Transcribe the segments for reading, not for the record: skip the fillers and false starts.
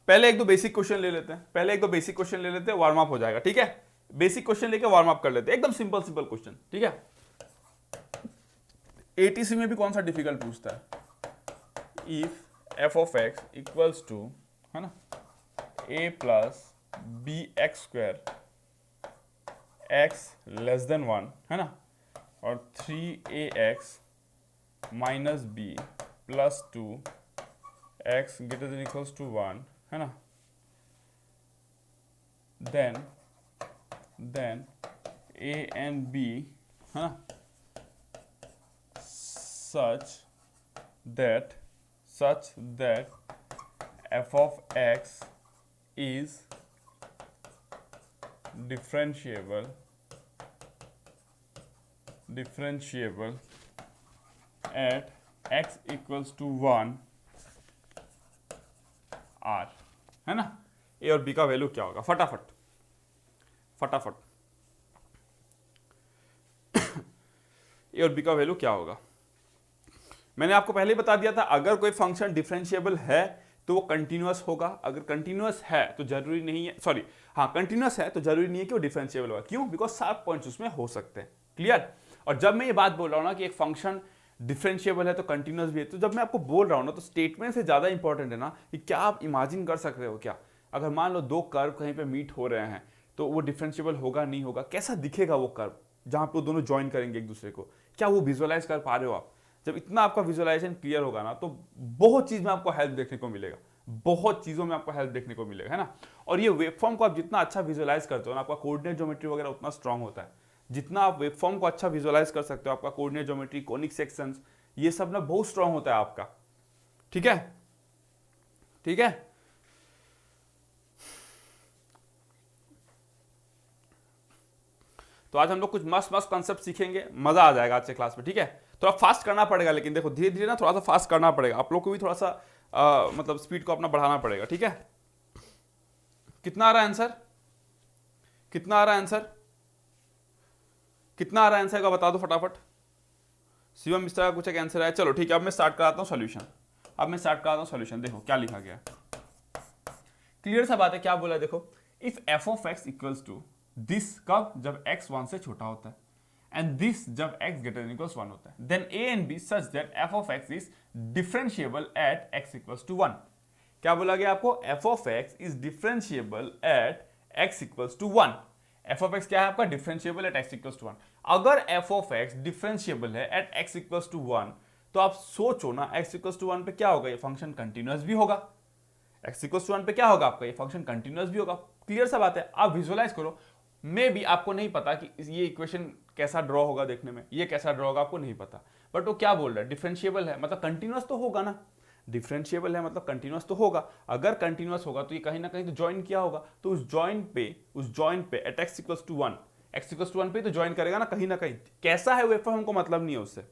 पहले एक दो बेसिक क्वेश्चन ले लेते हैं, वार्म अप हो जाएगा, ठीक है। बेसिक क्वेश्चन लेके वार्म अप कर लेते हैं, एकदम सिंपल सिंपल क्वेश्चन, ठीक है। एटीसी में भी कौन सा डिफिकल्ट पूछता है, if f of x equals to, है ना, a plus b x square x less than 1, है ना, और 3ax minus b plus 2 x greater than equals to 1, है ना, देन a and b, है ना, such that f of x is differentiable at x equals to 1 r, है ना। ए और बी का वैल्यू क्या होगा, फटाफट ए और बी का वैल्यू क्या होगा। मैंने आपको पहले ही बता दिया था, अगर कोई फंक्शन डिफरेंशिएबल है तो वो कंटिन्यूअस होगा, अगर कंटिन्यूअस है तो जरूरी नहीं है, सॉरी हाँ कंटिन्यूअस है तो जरूरी नहीं है कि वो डिफरेंशिएबल होगा। क्यों? बिकॉज 7 पॉइंट्स उसमें हो सकते हैं। क्लियर? और जब मैं ये बात बोल रहा हूं ना कि एक फंक्शन डिफरेंशिएबल है तो कंटिन्यूअस भी है, तो जब मैं आपको बोल रहा हूं ना तो स्टेटमेंट से ज्यादा इंपॉर्टेंट है ना कि क्या आप इमेजिन कर सक रहे हो, क्या अगर मान लो दो कर्व कहीं पे मीट हो रहे हैं तो वो डिफरेंशिएबल होगा नहीं होगा, कैसा दिखेगा वो कर्व जहां पे वो दोनों ज्वाइन करेंगे एक दूसरे को, क्या वो विजुअलाइज कर पा रहे हो आप? जब इतना आपका विजुअलाइजेशन क्लियर होगा ना तो बहुत चीज में आपको हेल्प देखने को मिलेगा, बहुत चीजों में आपको हेल्प देखने को मिलेगा, है ना। और ये वेवफॉर्म को आप जितना अच्छा विजुअलाइज करते हो ना, आपका कोऑर्डिनेट ज्योमेट्री वगैरह उतना स्ट्रांग होता है। जितना आप वेवफॉर्म को अच्छा विजुअलाइज कर सकते हो, आपका कोऑर्डिनेट ज्योमेट्री, कोनिक सेक्शंस, ये सब ना बहुत स्ट्रांग होता है आपका। ठीक है, ठीक है। तो आज हम लोग कुछ मस्त मस्त कॉन्सेप्ट सीखेंगे, मजा आ जाएगा आज के क्लास में, ठीक है। थोड़ा फास्ट करना पड़ेगा, लेकिन देखो धीरे धीरे ना थोड़ा सा फास्ट करना पड़ेगा, आप लोग को भी थोड़ा सा मतलब स्पीड को अपना बढ़ाना पड़ेगा, ठीक है। कितना आ रहा है आंसर, कितना आ रहा है आंसर, कितना आ रहा है आंसर का बता दो फटाफट। शिवम मिश्रा का कुछ एक आंसर है, चलो ठीक है। अब मैं स्टार्ट कराता हूँ सॉल्यूशन, देखो क्या लिखा गया। क्लियर सा बात है, क्या बोला है देखो, if f of x equals to this, कब? जब x 1 से छोटा होता है, एंड दिस जब x ग्रेटर देन इक्वल्स 1 होता है, then a and b such that f of x is differentiable at x equals to 1। क्या बोला गया आपको? f of x is differentiable at x equals to 1। f of x क्या है आपका? Differentiable at x equals to 1। अगर f of x differentiable है eight x equals to 1, तो आप सोचो ना x इक्वल्स टू 1 पे क्या होगा, ये फंक्शन कंटिन्यूअस भी होगा। x इक्वल्स टू 1 पे क्या होगा आपका, ये फंक्शन कंटिन्यूअस भी होगा। क्लियर सा बात है, आप विजुअलाइज करो। मे भी आपको नहीं पता कि ये इक्वेशन कैसा ड्रॉ होगा, देखने में ये कैसा ड्रॉ होगा आपको नहीं पता, बट वो क्या बोल रहा है, डिफरेंशिएबल है मतलब कंटिन्यूअस तो होगा ना, डिफरेंशिएबल है मतलब कंटिन्यूअस तो होगा। अगर कंटिन्यूअस होगा तो ये कहीं ना कहीं तो ज्वाइन किया होगा, तो उस जॉइंट पे एट एक्स इक्वल्स टू 1 पे तो ज्वाइन करेगा ना कहीं ना कहीं। कैसा है वेवफॉर्म हमको मतलब नहीं है उससे,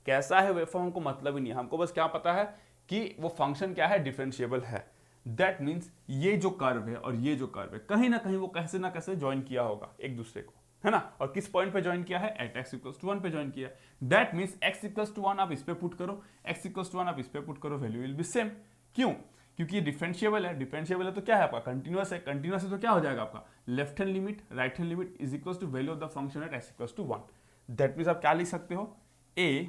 कैसा है वेवफॉर्म हमको मतलब ही नहीं है, हमको बस क्या पता है कि वो फंक्शन क्या है, डिफरेंशिएबल है। दैट मीन्स ये जो कर्व है और ये जो कर्व है कहीं ना कहीं वो कैसे ना कैसे ज्वाइन किया होगा एक दूसरे को, है ना। और किस पॉइंट पे ज्वाइन किया है? एट एक्स इक्वल्स टू 1 पे ज्वाइन किया है। That means x equals to 1 आप इस पे पुट करो, एक्स इक्वल्स टू 1 आप इस पे पुट करो, वैल्यू विल बी सेम। क्यों? क्योंकि ये डिफरेंशिएबल है, डिफरेंशिएबल है तो क्या है आपका, कंटिन्यूअस है, कंटिन्यूअस है तो क्या हो जाएगा आपका, left hand limit right hand limit is equals to value of the function at x equals to 1। That means आप क्या लिख सकते हो, a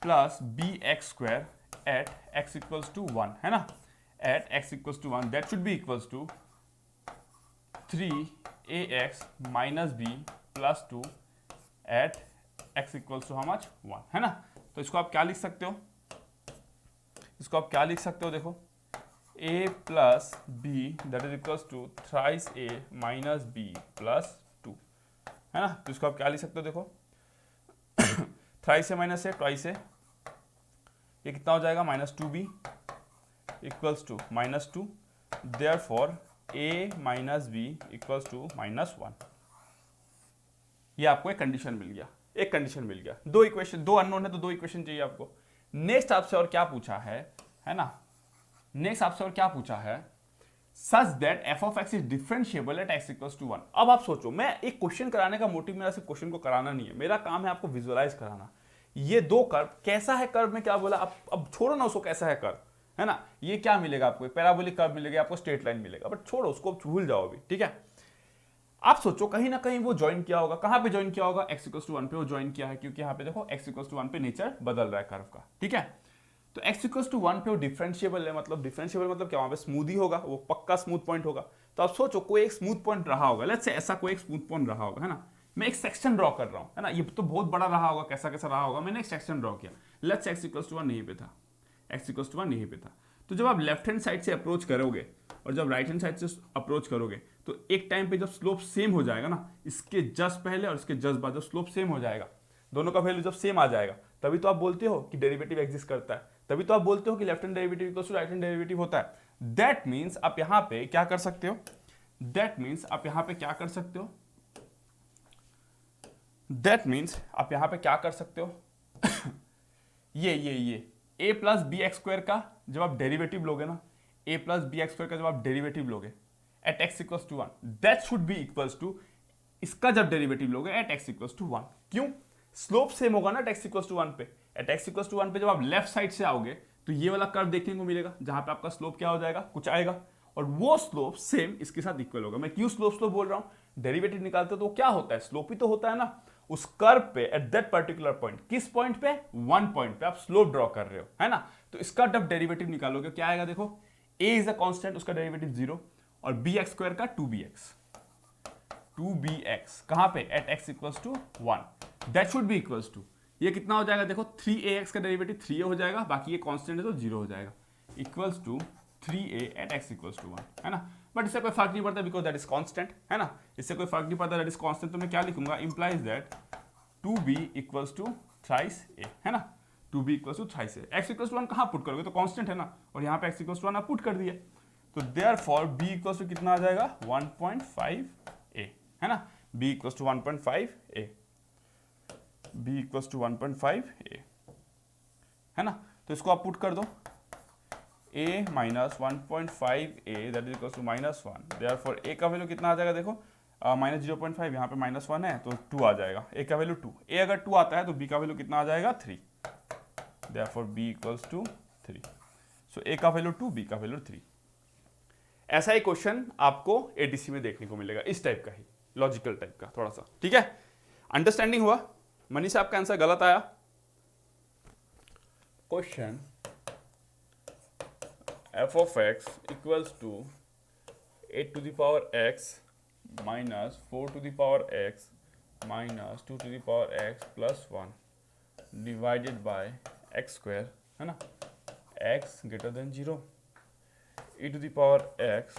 plus b x square at x equals to 1, है ना, at x equals to 1, that should be equals to 3ax minus b plus 2 at x equals to how much 1, है ना। तो इसको आप क्या लिख सकते हो, इसको आप क्या लिख सकते हो, देखो a plus b that is equals to thrice a minus b plus 2, है ना। तो इसको आप क्या लिख सकते हो, देखो thrice a minus a twice a, ये कितना हो जाएगा, minus 2b equals to minus 2, therefore a minus b equals to minus 1। ये आपको एक कंडीशन मिल गया, एक कंडीशन मिल गया। दो इक्वेशन, दो अननोन है तो दो इक्वेशन चाहिए आपको। नेक्स्ट आपसे और क्या पूछा है ना, नेक्स्ट आपसे और क्या पूछा है, such that f of x is differentiable at x equals to 1। अब आप सोचो, मैं एक क्वेश्चन कराने का मोटिव मेरा सिर्फ क्वेश्चन को कराना नहीं है, मेरा काम है आपको विजुअलाइज कराना। ये दो कर्व कैसा है, कर्व में क्या बोला, अब छोड़ो ना उसको कैसा है कर्व, है ना। ये क्या मिलेगा आपको, पैराबोलिक कर्व मिलेगा, आपको स्ट्रेट लाइन मिलेगा, बट छोड़ो उसको, भूल जाओ अभी, ठीक है। आप सोचो कहीं ना कहीं वो ज्वाइन किया होगा, कहां पे ज्वाइन किया होगा, x = 1 पे वो ज्वाइन किया है, क्योंकि यहाँ पे देखो x = 1 पे नेचर बदल रहा है कर्व का, ठीक है। तो x = 1 पे वो डिफरेंशिएबल है, मतलब डिफरेंशिएबल मतलब क्या, वहां पे स्मूथ ही होगा, वो पक्का स्मूथ पॉइंट होगा। तो आप सोचो कोई एक स्मूथ पॉइंट रहा होगा, लेट्स से ऐसा कोई एक स्मूथ पॉइंट रहा होगा, है ना। मैं एक सेक्शन ड्रॉ कर रहा हूं, है ना, ये तो बहुत बड़ा रहा होगा, कैसा कैसा रहा होगा, मैंने एक सेक्शन ड्रॉ किया, लेट्स x = 1 यहीं पे था, x = 1 यहीं पे था। तो जब आप लेफ्ट हैंड साइड से अप्रोच करोगे और जब राइट हैंड साइड से अप्रोच करोगे, तो एक टाइम पे जब स्लोप सेम हो जाएगा ना, इसके जस्ट पहले और इसके जस्ट बाद जब स्लोप सेम हो जाएगा, दोनों का वैल्यू जब सेम आ जाएगा, तभी तो आप बोलते हो कि डेरिवेटिव एग्जिस्ट करता है, तभी तो आप बोलते हो कि left hand derivative equals to right hand derivative होता है। दैट मीन्स आप यहां पे क्या कर सकते हो, दैट मीन्स आप यहां पे क्या कर सकते हो, दैट मीन्स आप यहां पे क्या कर सकते हो ये a plus b x square का जब आप डेरिवेटिव लोगे ना, a plus b x square का जब आप डेरिवेटिव लोगे at x = 1, that should be equals to इसका जब डेरिवेटिव लोगे एट x = 1। क्यों, स्लोप सेम होगा ना एट x = 1 पे, एट x = 1 पे जब आप लेफ्ट साइड से आओगे तो ये वाला कर्व देखने को मिलेगा, जहां पे आपका स्लोप क्या हो जाएगा, कुछ आएगा, और वो स्लोप सेम इसके साथ इक्वल होगा। मैं क्यों स्लोप बोल रहा हूं, डेरिवेटिव निकालते तो क्या होता है, स्लोप ही तो होता है ना। उस कर्व पे एट दैट पर्टिकुलर पॉइंट, किस पॉइंट पे, 1 पॉइंट पे आप स्लोप ड्रॉ कर रहे हो, है ना। तो इसका जब डेरिवेटिव निकालोगे क्या आएगा, देखो a इज अ कांस्टेंट, उसका डेरिवेटिव 0, और bx स्क्वायर का 2bx कहां पे, at x = 1, that should be equals to, ये कितना हो जाएगा, देखो 3ax का डेरिवेटिव 3a हो जाएगा, बाकी ये कांस्टेंट है तो 0 हो जाएगा, equals to 3a eight x = 1, है ना। बट इससे कोई फर्क नहीं पड़ता बिकॉज दैट इज कांस्टेंट, है ना, इससे कोई फर्क नहीं पड़ता, दैट इज कांस्टेंट। तो मैं क्या लिखूंगा, implies that 2b = thrice a, है ना, 2b = thrice a। x = 1 कहां पुट करोगे, तो कांस्टेंट है ना, और यहाँ पे x = 1 आप पुट कर दिया, तो देयरफॉर b = कितना आ जाएगा, 1.5a, है ना, b = 1.5a, b = 1.5a, है ना। तो इसको आप पुट कर दो, a - 1.5a that is equal to -1, therefore a का वैल्यू कितना आ जाएगा, देखो -0.5, यहाँ पे -1 है तो 2 आ जाएगा, a का वैल्यू 2, a अगर 2 आता है तो b का वैल्यू कितना आ जाएगा, 3, देयरफॉर b = 3। सो a का वैल्यू 2, b का वैल्यू 3। ऐसा ही क्वेश्चन आपको एडीसी में देखने को मिलेगा, इस टाइप का ही, लॉजिकल टाइप का थोड़ा सा, ठीक है। अंडरस्टैंडिंग हुआ, मनीष आपका आंसर गलत आया। Question f of x equals to 8 to the power x minus 4 to the power x minus 2 to the power x plus 1 divided by x square, है ना, x greater than 0, e to the power x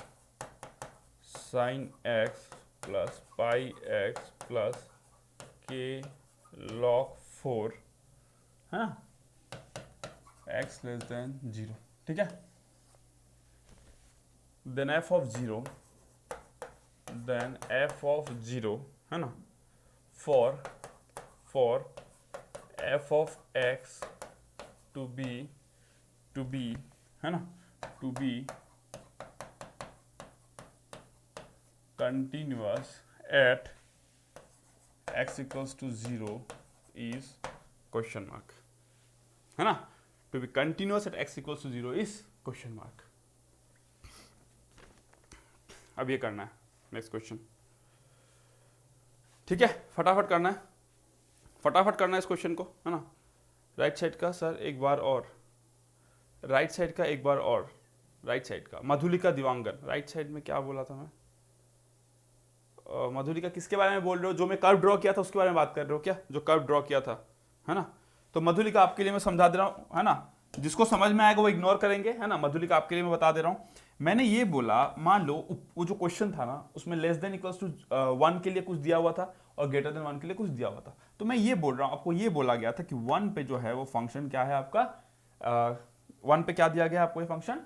sin x plus pi x plus k log 4, है ना, x less than 0, ठीक है। then f of 0, है ना, for f of x to be, है ना, to be continuous at x equals to 0 is question mark, है ना, to be continuous at x equals to 0 is question mark। अब ये करना है नेक्स्ट क्वेश्चन, ठीक है, फटाफट करना है, फटाफट करना है इस क्वेश्चन को, है ना। राइट साइड का सर एक बार और, राइट साइड का एक बार और, राइट साइड का मधुलिका दिवांगन, राइट साइड में क्या बोला था मैं, मधुलिका किसके बारे में बोल रहे हो, जो मैं कर्व ड्रॉ किया था उसके बारे में बात कर रहे हो क्या, जो कर्व ड्रॉ किया था, है ना। तो मधुलिका आपके लिए मैं समझा दे रहा हूँ, है ना, जिसको समझ में आएगा वो इग्नोर करेंगे, है ना। मधुलिका आपके लिए मैं बता दे रहा हूँ, मैंने ये बोला, मान लो वो जो क्वेश्चन था ना उसमें लेस देन इक्वल्स टू 1 के लिए कुछ दिया हुआ था और ग्रेटर देन 1 के लिए कुछ दिया हुआ था, तो मैं ये बोल रहा हूँ, आपको ये बोला गया था कि 1 पे जो है वो फंक्शन क्या है आपका, 1 पे क्या दिया गया आपको, ये फंक्शन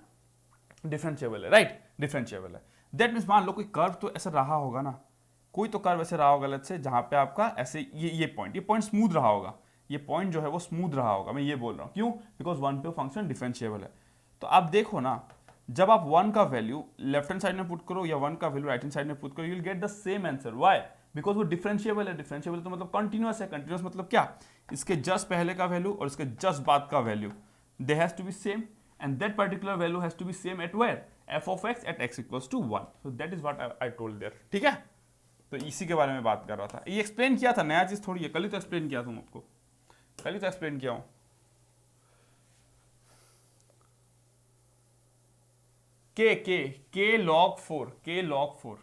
डिफरेंशिएबल है, राइट, डिफरेंशिएबल है। दैट मीन्स मान लो कोई कर्व तो ऐसा रहा होगा ना, कोई तो कर्व ऐसे रहा होगा लेट्स से, जहां पे आपका ऐसे ये पॉइंट स्मूथ रहा होगा, ये पॉइंट जो है वो स्मूथ रहा होगा, मैं ये बोल रहा हूँ, क्यों, बिकॉज 1 पे फंक्शन डिफरेंशिएबल है। तो आप देखो ना, जब आप 1 का वैल्यू लेफ्ट हैंड साइड में पुट करो या 1 का वैल्यू राइट हैंड साइड में पुट करो, you will get the same answer, why, because वो डिफरेंशिएबल है, डिफरेंशिएबल तो मतलब कंटिन्यूअस है, कंटिन्यूअस मतलब क्या, इसके जस्ट पहले का वैल्यू और इसके जस्ट बाद का value they has to be same, and that particular value has to be same at where, f of x at x equals to 1. So that is what I told there. ठीक है, तो इसी के बारे में बात कर रहा था. ये एक्सप्लेन किया था, नया चीज थोड़ी है, कल ही तो एक्सप्लेन किया तुम आपको, कल ही तो एक्सप्लेन किया हूं. k log 4, k log 4.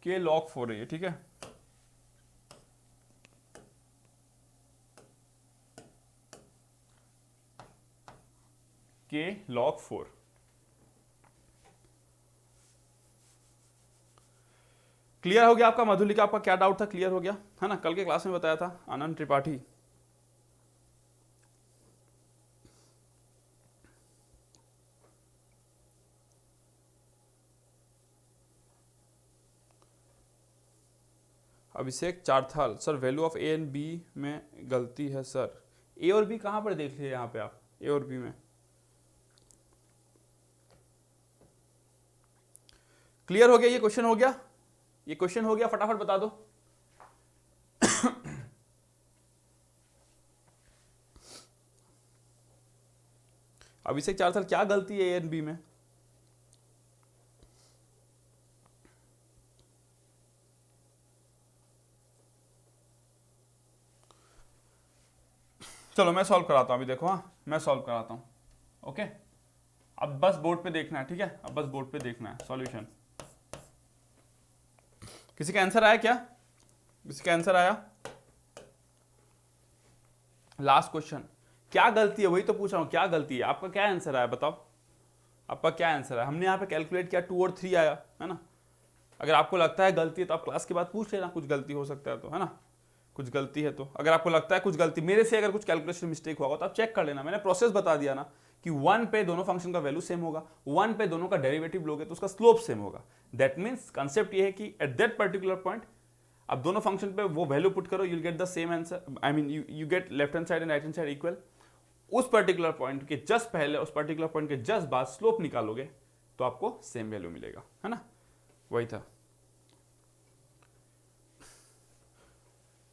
k log 4 है ये, ठीक है. k log 4. क्लियर हो गया आपका? मधुलिका, आपका क्या डाउट था? क्लियर हो गया है ना? कल के क्लास में बताया था Anand Tripathi. Abhishek Charthal, sir value of a and b में गलती है सर. ए और बी कहां पर देख लीजिए यहाँ पे आप, ए और बी में क्लियर हो गया? ये क्वेश्चन हो गया, ये क्वेश्चन हो गया, फटाफट बता दो. अभिषेक चारथाल, क्या गलती है ए एंड बी में? चलो मैं सॉल्व कराता हूं अभी, देखो. हाँ, मैं सॉल्व कराता हूं. ओके, अब बस बोर्ड पे देखना है, ठीक है? अब बस बोर्ड पे देखना है सॉल्यूशन. किसी का आंसर आया क्या? किसी का आंसर आया? लास्ट क्वेश्चन, क्या गलती है? वही तो पूछ रहा हूं, क्या गलती है? आपका क्या आंसर आया बताओ, आपका क्या आंसर है? हमने यहाँ पे कैलकुलेट किया 2 और 3 आया है ना. अगर आपको लगता है गलती है तो आप क्लास के बाद पूछ लेना, कुछ गलती हो सकता है तो, है ना? कुछ गलती है तो, अगर आपको लगता है कुछ गलती मेरे से, अगर कुछ कैलकुलेशन मिस्टेक हुआ तो आप चेक कर लेना. मैंने प्रोसेस बता दिया ना कि 1 पे दोनों फंक्शन का वैल्यू सेम होगा, 1 पे दोनों का डेरिवेटिव लोगे तो उसका स्लोप सेम होगा. दैट मीन्स कंसेप्ट ये है कि एट दैट पर्टिकुलर पॉइंट अब दोनों फंक्शन पे वो वैल्यू पुट करो, you get the same answer. I mean you get left hand side and right hand side equal. उस पर्टिकुलर पॉइंट के जस्ट पहले, उस पर्टिकुलर पॉइंट के जस्ट बाद स्लोप निकालोगे तो आपको सेम वैल्यू मिलेगा, है ना? वही था.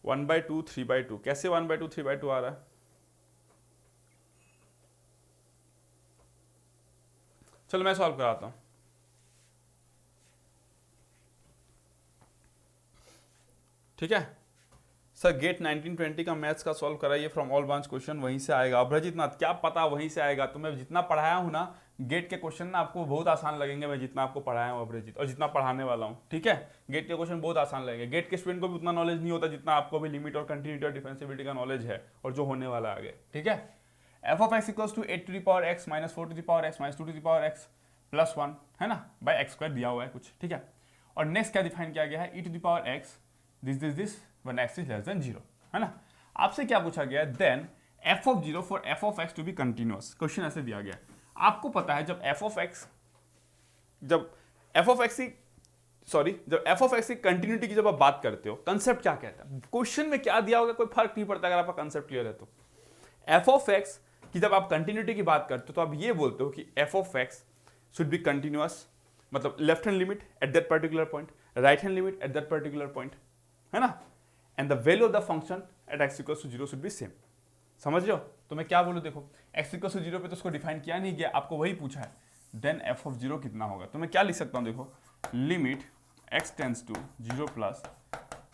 1/2 3/2. कैसे 1/2 3/2 आ रहा है? चलो मैं सॉल्व कराता हूं. ठीक है सर, गेट 1920 का मैथ्स का सॉल्व कराइए फ्रॉम ऑल ब्रांच क्वेश्चन, वहीं से आएगा. अभ्रजीत नाथ, क्या पता वहीं से आएगा? तो मैं जितना पढ़ाया हूं ना गेट के क्वेश्चन ना आपको बहुत आसान लगेंगे, मैं जितना आपको पढ़ाया हूं अभ्रजीत, और जितना पढ़ाने वाला हूं. ठीक है, गेट के क्वेश्चन बहुत आसान लगेंगे. गेट के स्टूडेंट को भी उतना नॉलेज नहीं होता जितना आपको भी लिमिट और कंटिन्यूटी और डिफरेंशिएबिलिटी का नॉलेज है, और जो होने वाला आगे. ठीक है, f of x equals to 8 to the power x minus 4 to the power x minus 2 to the power x plus 1, है ना, बाय एक्स स्क्वायर दिया हुआ है कुछ. ठीक है, और नेक्स्ट क्या डिफाइन किया गया है? E to the power x this when x is less than 0, है ना. आपसे क्या पूछा गया है? Then f of 0 for f of x to be continuous. Question ऐसे दिया गया है. आपको पता है जब एफ ऑफ एक्स की कंटिन्यूटी की जब आप बात करते हो, कंसेप्ट क्या कहता है? क्वेश्चन में क्या दिया होगा कोई फर्क नहीं पड़ता अगर आपका कंसेप्ट क्लियर है तो. एफ ऑफ एक्स की जब आप कंटिन्यूटी की बात करते हो तो आप ये बोलते हो कि f of x should be continuous, मतलब left hand limit at that particular point, right hand limit at that particular point, है ना, and the value of the function at x equals to 0 should be same. समझ रहे हो? तो मैं क्या बोलूं, देखो एक्स इक्वल्स टू 0 पे तो उसको डिफाइन किया नहीं गया, आपको वही पूछा है. देन एफ ऑफ 0 कितना होगा? तो मैं क्या लिख सकता हूं, देखो limit x tends to 0 plus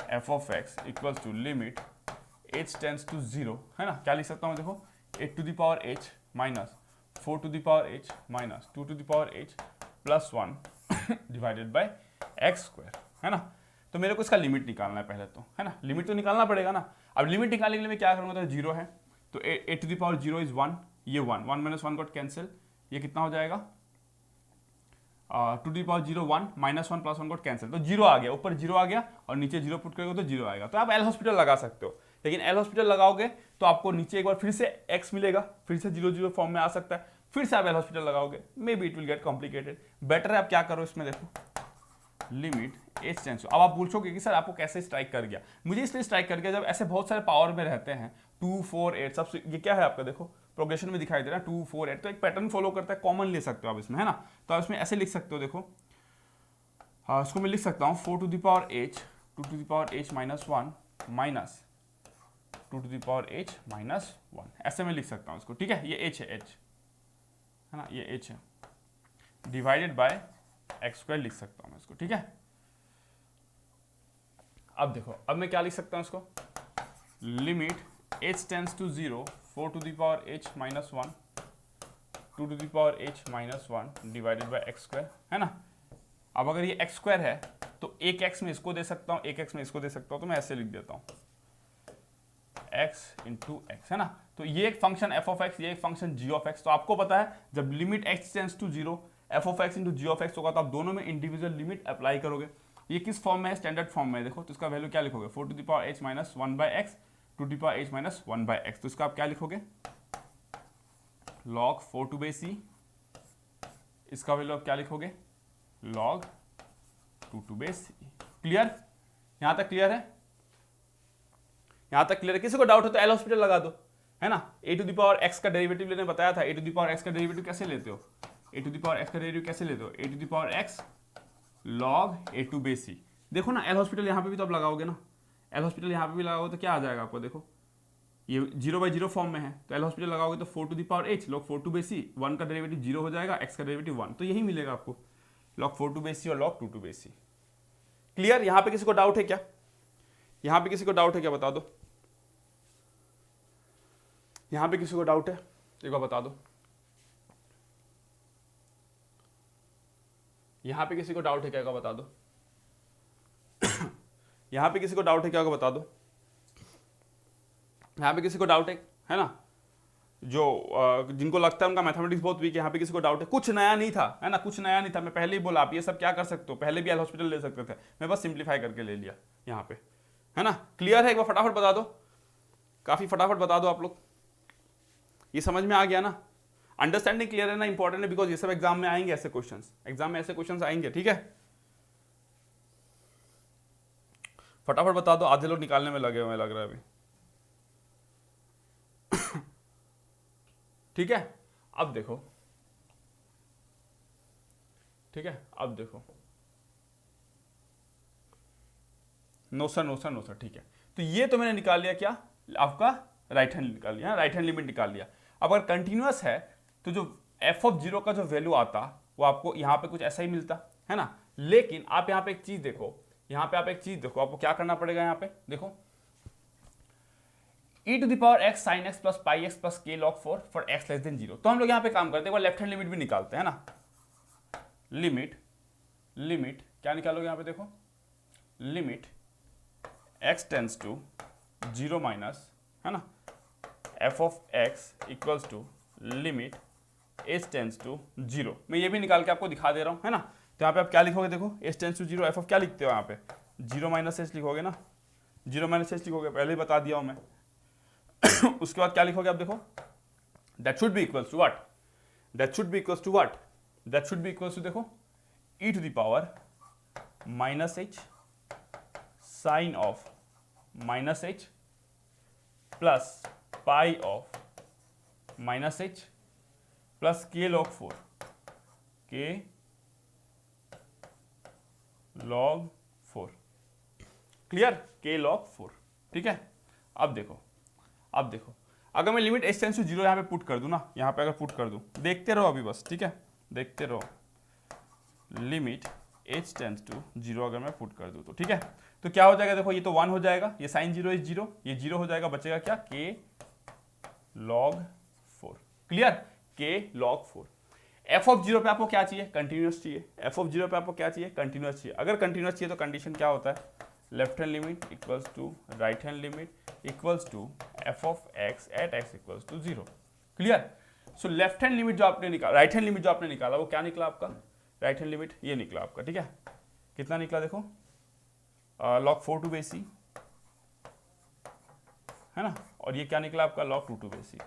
f of x equals to limit h tends to 0, है ना. क्या लिख सकता हूं, देखो 8 to the power h minus 4 to the power h minus 2 to the power h plus 1 divided by x square, है ना. तो मेरे को इसका लिमिट निकालना है पहले तो, है ना. लिमिट तो निकालना पड़ेगा ना. अब लिमिट निकालने के लिए मैं क्या करूंगा, तो 0 है तो 8 टू द पावर 0 इज 1, ये 1 माइनस 1 गॉट कैंसिल, ये कितना हो जाएगा 2 to the power 0 1 minus 1 plus 1 got cancel, तो 0 आ गया, ऊपर 0 आ गया और नीचे 0 पुट करोगे तो 0 आएगा. तो आप एल हॉस्पिटल लगा सकते हो, लेकिन एल हॉस्पिटल लगाओगे तो आपको नीचे एक बार फिर से x मिलेगा, फिर से 0 0 फॉर्म में आ सकता है, फिर से आप एल हॉस्पिटल लगाओगे, may be it will get complicated. Better है आप क्या करो इसमें, देखो लिमिट h टेंस टू, अब आप पूछोगे कि सर आपको कैसे स्ट्राइक कर गया, मुझे इसलिए स्ट्राइक कर गया जब ऐसे बहुत सारे पावर में रहते हैं 2 4 8 सबसे, ये क्या है आपका देखो प्रोग्रेशन में दिखाई दे रहा है 2 4 8, तो एक पैटर्न फॉलो करता है, कॉमन ले सकते हो आप इसमें, है ना। तो आप इसमें ऐसे लिख सकते हो, देखो हाँ इसको मैं लिख सकता हूँ 4 to the power h 2 to the power h minus 1 minus 2 to the power h minus 1, ऐसे मैं लिख सकता हूँ इसको, ठीक है। ये h है, h है ना, ये h है, डिवाइडेड बाय एक्स स्क्वायर लिख सकता हूँ मैं इसको, ठीक है। अब देखो, अब मैं क्या लिख सकता हूँ इसको, limit h tends to 0 4 to the power h minus 1 2 to the power h minus 1 divided by x square, है ना। अब अगर ये एक्स स्क्वायर है तो एक एक्स में इसको दे सकता हूँ, एक एक्स में इसको दे सकता हूँ, तो मैं ऐसे लिख देता हूँ x इंटू एक्स, है ना। तो ये एक फंक्शन f ऑफ x, ये एक फंक्शन g ऑफ x। तो आपको पता है जब limit x tends to 0 f of x into g of x होगा तो आप दोनों में इंडिविजुअल लिमिट अप्लाई करोगे। ये किस फॉर्म में है, स्टैंडर्ड फॉर्म में है, देखो तो इसका वैल्यू क्या लिखोगे 4 to the power h minus 1 by x 2 to the power h minus 1 by x, तो इसका आप क्या लिखोगे log 4 to base c, इसका वैल्यू आप क्या लिखोगे log 2 to base c। Clear, यहां तक क्लियर है, यहां तक क्लियर है। किसी को डाउट हो तो एल हॉस्पिटल लगा दो, है ना। a to the power x का डेरिवेटिव लेने बताया था, a to the power x का डेरिवेटिव कैसे लेते हो, a to the power x का डेरिवेटिव कैसे लेते हो, a to the power x log a to base c। देखो ना एल हॉस्पिटल यहाँ पे भी तो आप लगाओगे ना, एल हॉस्पिटल यहाँ पे भी लगाओगे तो क्या आ जाएगा आपको, देखो ये 0/0 फॉर्म में है तो एल हॉस्पिटल लगाओगे तो 4 to the power h log 4 to base c, 1 का डेरिवेटिव 0 हो जाएगा, x का डेरिवेटिव 1, तो यही मिलेगा आपको log 4 to base c और log 2 to base c। Clear, यहाँ पे किसी को डाउट है क्या, यहाँ पे किसी को डाउट है क्या, बता दो, यहाँ पे किसी को डाउट है एक बार बता दो, यहाँ पे किसी को डाउट है क्या का बता दो, यहाँ पे किसी को डाउट है क्या का बता दो, यहाँ पे किसी को डाउट है ना, जो जिनको लगता है उनका मैथमेटिक्स बहुत वीक है, यहाँ पे किसी को डाउट है। कुछ नया नहीं था, है ना, कुछ नया नहीं था, मैं पहले ही बोला आप ये सब क्या कर सकते हो, पहले भी एल हॉस्पिटल ले सकते थे, मैं बस सिंप्लीफाई करके ले लिया यहाँ पे, है ना। क्लियर है, एक बार फटाफट बता दो, काफी फटाफट बता दो आप लोग, ये समझ में आ गया ना, अंडरस्टैंडिंग क्लियर है ना, इंपॉर्टेंट है बिकॉज ये सब एग्जाम में आएंगे, ऐसे क्वेश्चंस एग्जाम में ऐसे क्वेश्चंस आएंगे, ठीक है। फटाफट बता दो, आधे लोग निकालने में लगे हुए हैं लग रहा है अभी, ठीक है। अब देखो, ठीक है, अब देखो, no sir no sir no sir, ठीक है। तो ये तो मैंने निकाल लिया क्या, आपका राइट हैंड निकाल लिया, राइट हैंड लिमिट निकाल लिया। अब अगर कंटिन्यूअस है तो जो f ऑफ 0 का जो वैल्यू आता वो आपको यहाँ पे कुछ ऐसा ही मिलता, है ना। लेकिन आप यहाँ पे एक चीज देखो, यहाँ पे आप एक चीज देखो, आपको क्या करना पड़ेगा, यहाँ पे देखो e to the power x sin x plus pi x plus k log 4 for x less than 0। तो हम लोग यहाँ पे काम करते हैं, लेफ्ट हैंड लिमिट भी निकालते हैं ना, लिमिट क्या निकालोगे यहाँ पे देखो, limit x tends to 0 minus, है ना, f of x equals to limit h tends to 0। मैं ये भी निकाल के आपको दिखा दे रहा हूँ, है ना। तो यहाँ पे आप क्या लिखोगे देखो, h tends to 0 f of क्या लिखते हो यहाँ पे 0 माइनस h लिखोगे ना, 0 माइनस h लिखोगे, पहले ही बता दिया हूँ मैं। उसके बाद क्या लिखोगे आप देखो, that should be equals to what, that should be equals to what, that should be equals to देखो e to the power minus h sine of minus h plus pi of minus h plus k log 4, k log 4, clear, k log 4, ठीक है। अब देखो, अब देखो, अगर मैं limit h tends to 0 यहाँ पे पुट कर दूं ना, यहाँ पे अगर पुट कर दूं, देखते रहो अभी बस, ठीक है, देखते रहो, लिमिट h टेंस टू 0 अगर मैं पुट कर दूं तो, ठीक है, तो क्या हो जाएगा देखो, ये तो 1 हो जाएगा, ये साइन 0 इज 0, ये 0 हो जाएगा, बचेगा क्या k log 4, clear, k log 4। f of 0 पे आपको क्या चाहिए, कंटिन्यूअस चाहिए, f ऑफ 0 पे आपको क्या चाहिए, कंटिन्यूअस चाहिए। अगर कंटिन्यूअस चाहिए तो कंडीशन क्या होता है, left hand limit equals to right hand limit equals to f of x at x equals to 0, clear. So left hand limit जो आपने निकाला, राइट हैंड लिमिट जो आपने निकाला वो क्या निकला आपका, राइट हैंड लिमिट ये निकला आपका, ठीक है, कितना निकला देखो, log 4 टू बेस c, है ना, और ये क्या निकला आपका log 2 to base c,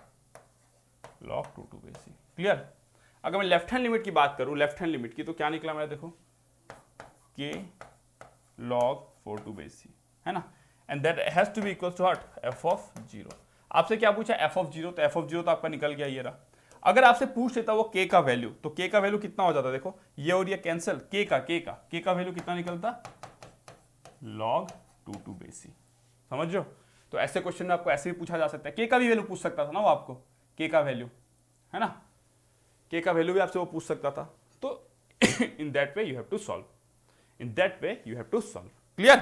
log 2 to base c, clear. अगर मैं लेफ्ट हैंड लिमिट की बात करूं, लेफ्ट हैंड लिमिट की, तो क्या निकला मेरा देखो, k log 4 base c, है ना, and that has to be equal to what, f of 0। आपसे क्या पूछा, f ऑफ 0, तो f ऑफ 0 तो आपका निकल गया ये रहा। अगर आपसे पूछ लेता वो k का वैल्यू, तो k का वैल्यू कितना हो जाता, देखो ये और ये कैंसिल, k का वैल्यू कितना निकलता, log 2 base c, समझ रहे हो। तो ऐसे क्वेश्चन में आपको ऐसे भी पूछा जा सकता है, k का भी वैल्यू पूछ सकता था ना वो आपको, k का वैल्यू, है ना, k का वैल्यू भी आपसे वो पूछ सकता था। तो in that way you have to solve, in that way you have to solve, clear.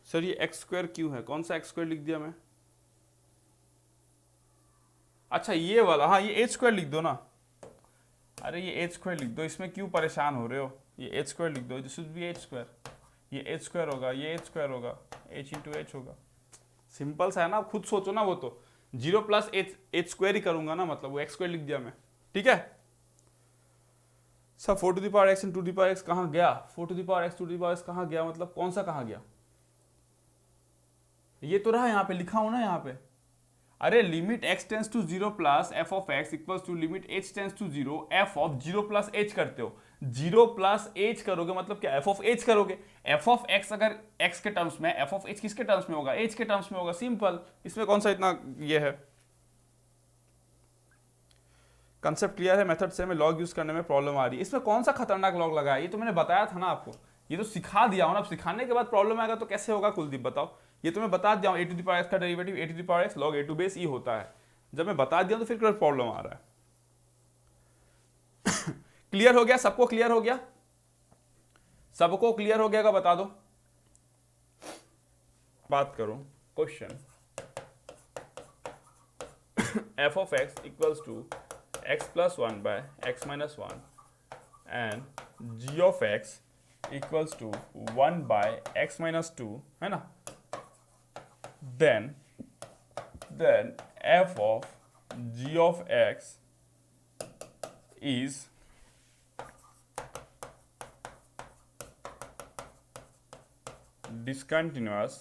Sir ये एक्स स्क्वायर क्यों है, कौन सा एक्स स्क्वायर लिख दिया मैं, अच्छा ये वाला, हाँ ये एच स्क्वायर लिख दो ना, अरे ये एच स्क्वायर लिख दो, इसमें क्यों परेशान हो रहे हो, ये एच स्क्वायर लिख दो, this should be H square, ये एच स्क्वायर होगा, ये एच स्क्वायर होगा, एच इंटू एच होगा, सिंपल सा है ना, आप खुद सोचो ना, वो तो 0 प्लस एच स्क्वायर ही करूंगा ना, मतलब वो एक्स स्क्वायर लिख दिया मैं, ठीक है। सब 4 to the power x and 2 to the power x कहाँ गया, 4 to the power x 2 to the power x कहाँ गया, मतलब कौन सा कहाँ गया, ये तो रहा यहाँ पे लिखा हो ना यहाँ पे, अरे limit x tends to 0 plus f of x equals to limit h tends to 0 f of 0 plus h करते हो, 0 प्लस h करोगे मतलब क्या, f ऑफ h करोगे, f ऑफ x अगर x के टर्म्स में, f ऑफ h किसके टर्म्स में होगा, h के टर्म्स में होगा, सिंपल, इसमें कौन सा इतना ये है, कंसेप्ट क्लियर है। मेथड से में लॉग यूज करने में प्रॉब्लम आ रही है, इसमें कौन सा खतरनाक लॉग लगा है, ये तो मैंने बताया था ना आपको, ये तो सिखा दिया हूं ना, अब सिखाने के बाद प्रॉब्लम आएगा तो कैसे होगा कुलदीप बताओ, ये तो मैं बता दिया हूं, a to the power x का derivative a to the power x log a to base e होता है, जब मैं बता दिया तो फिर कोई प्रॉब्लम आ रहा है। क्लियर हो गया सबको, क्लियर हो गया सबको, क्लियर हो गया का बता दो, बात करो question, f of x equals to x plus 1 by x minus 1 and g of x equals to 1 by x minus 2, है ना, then f of g of x is discontinuous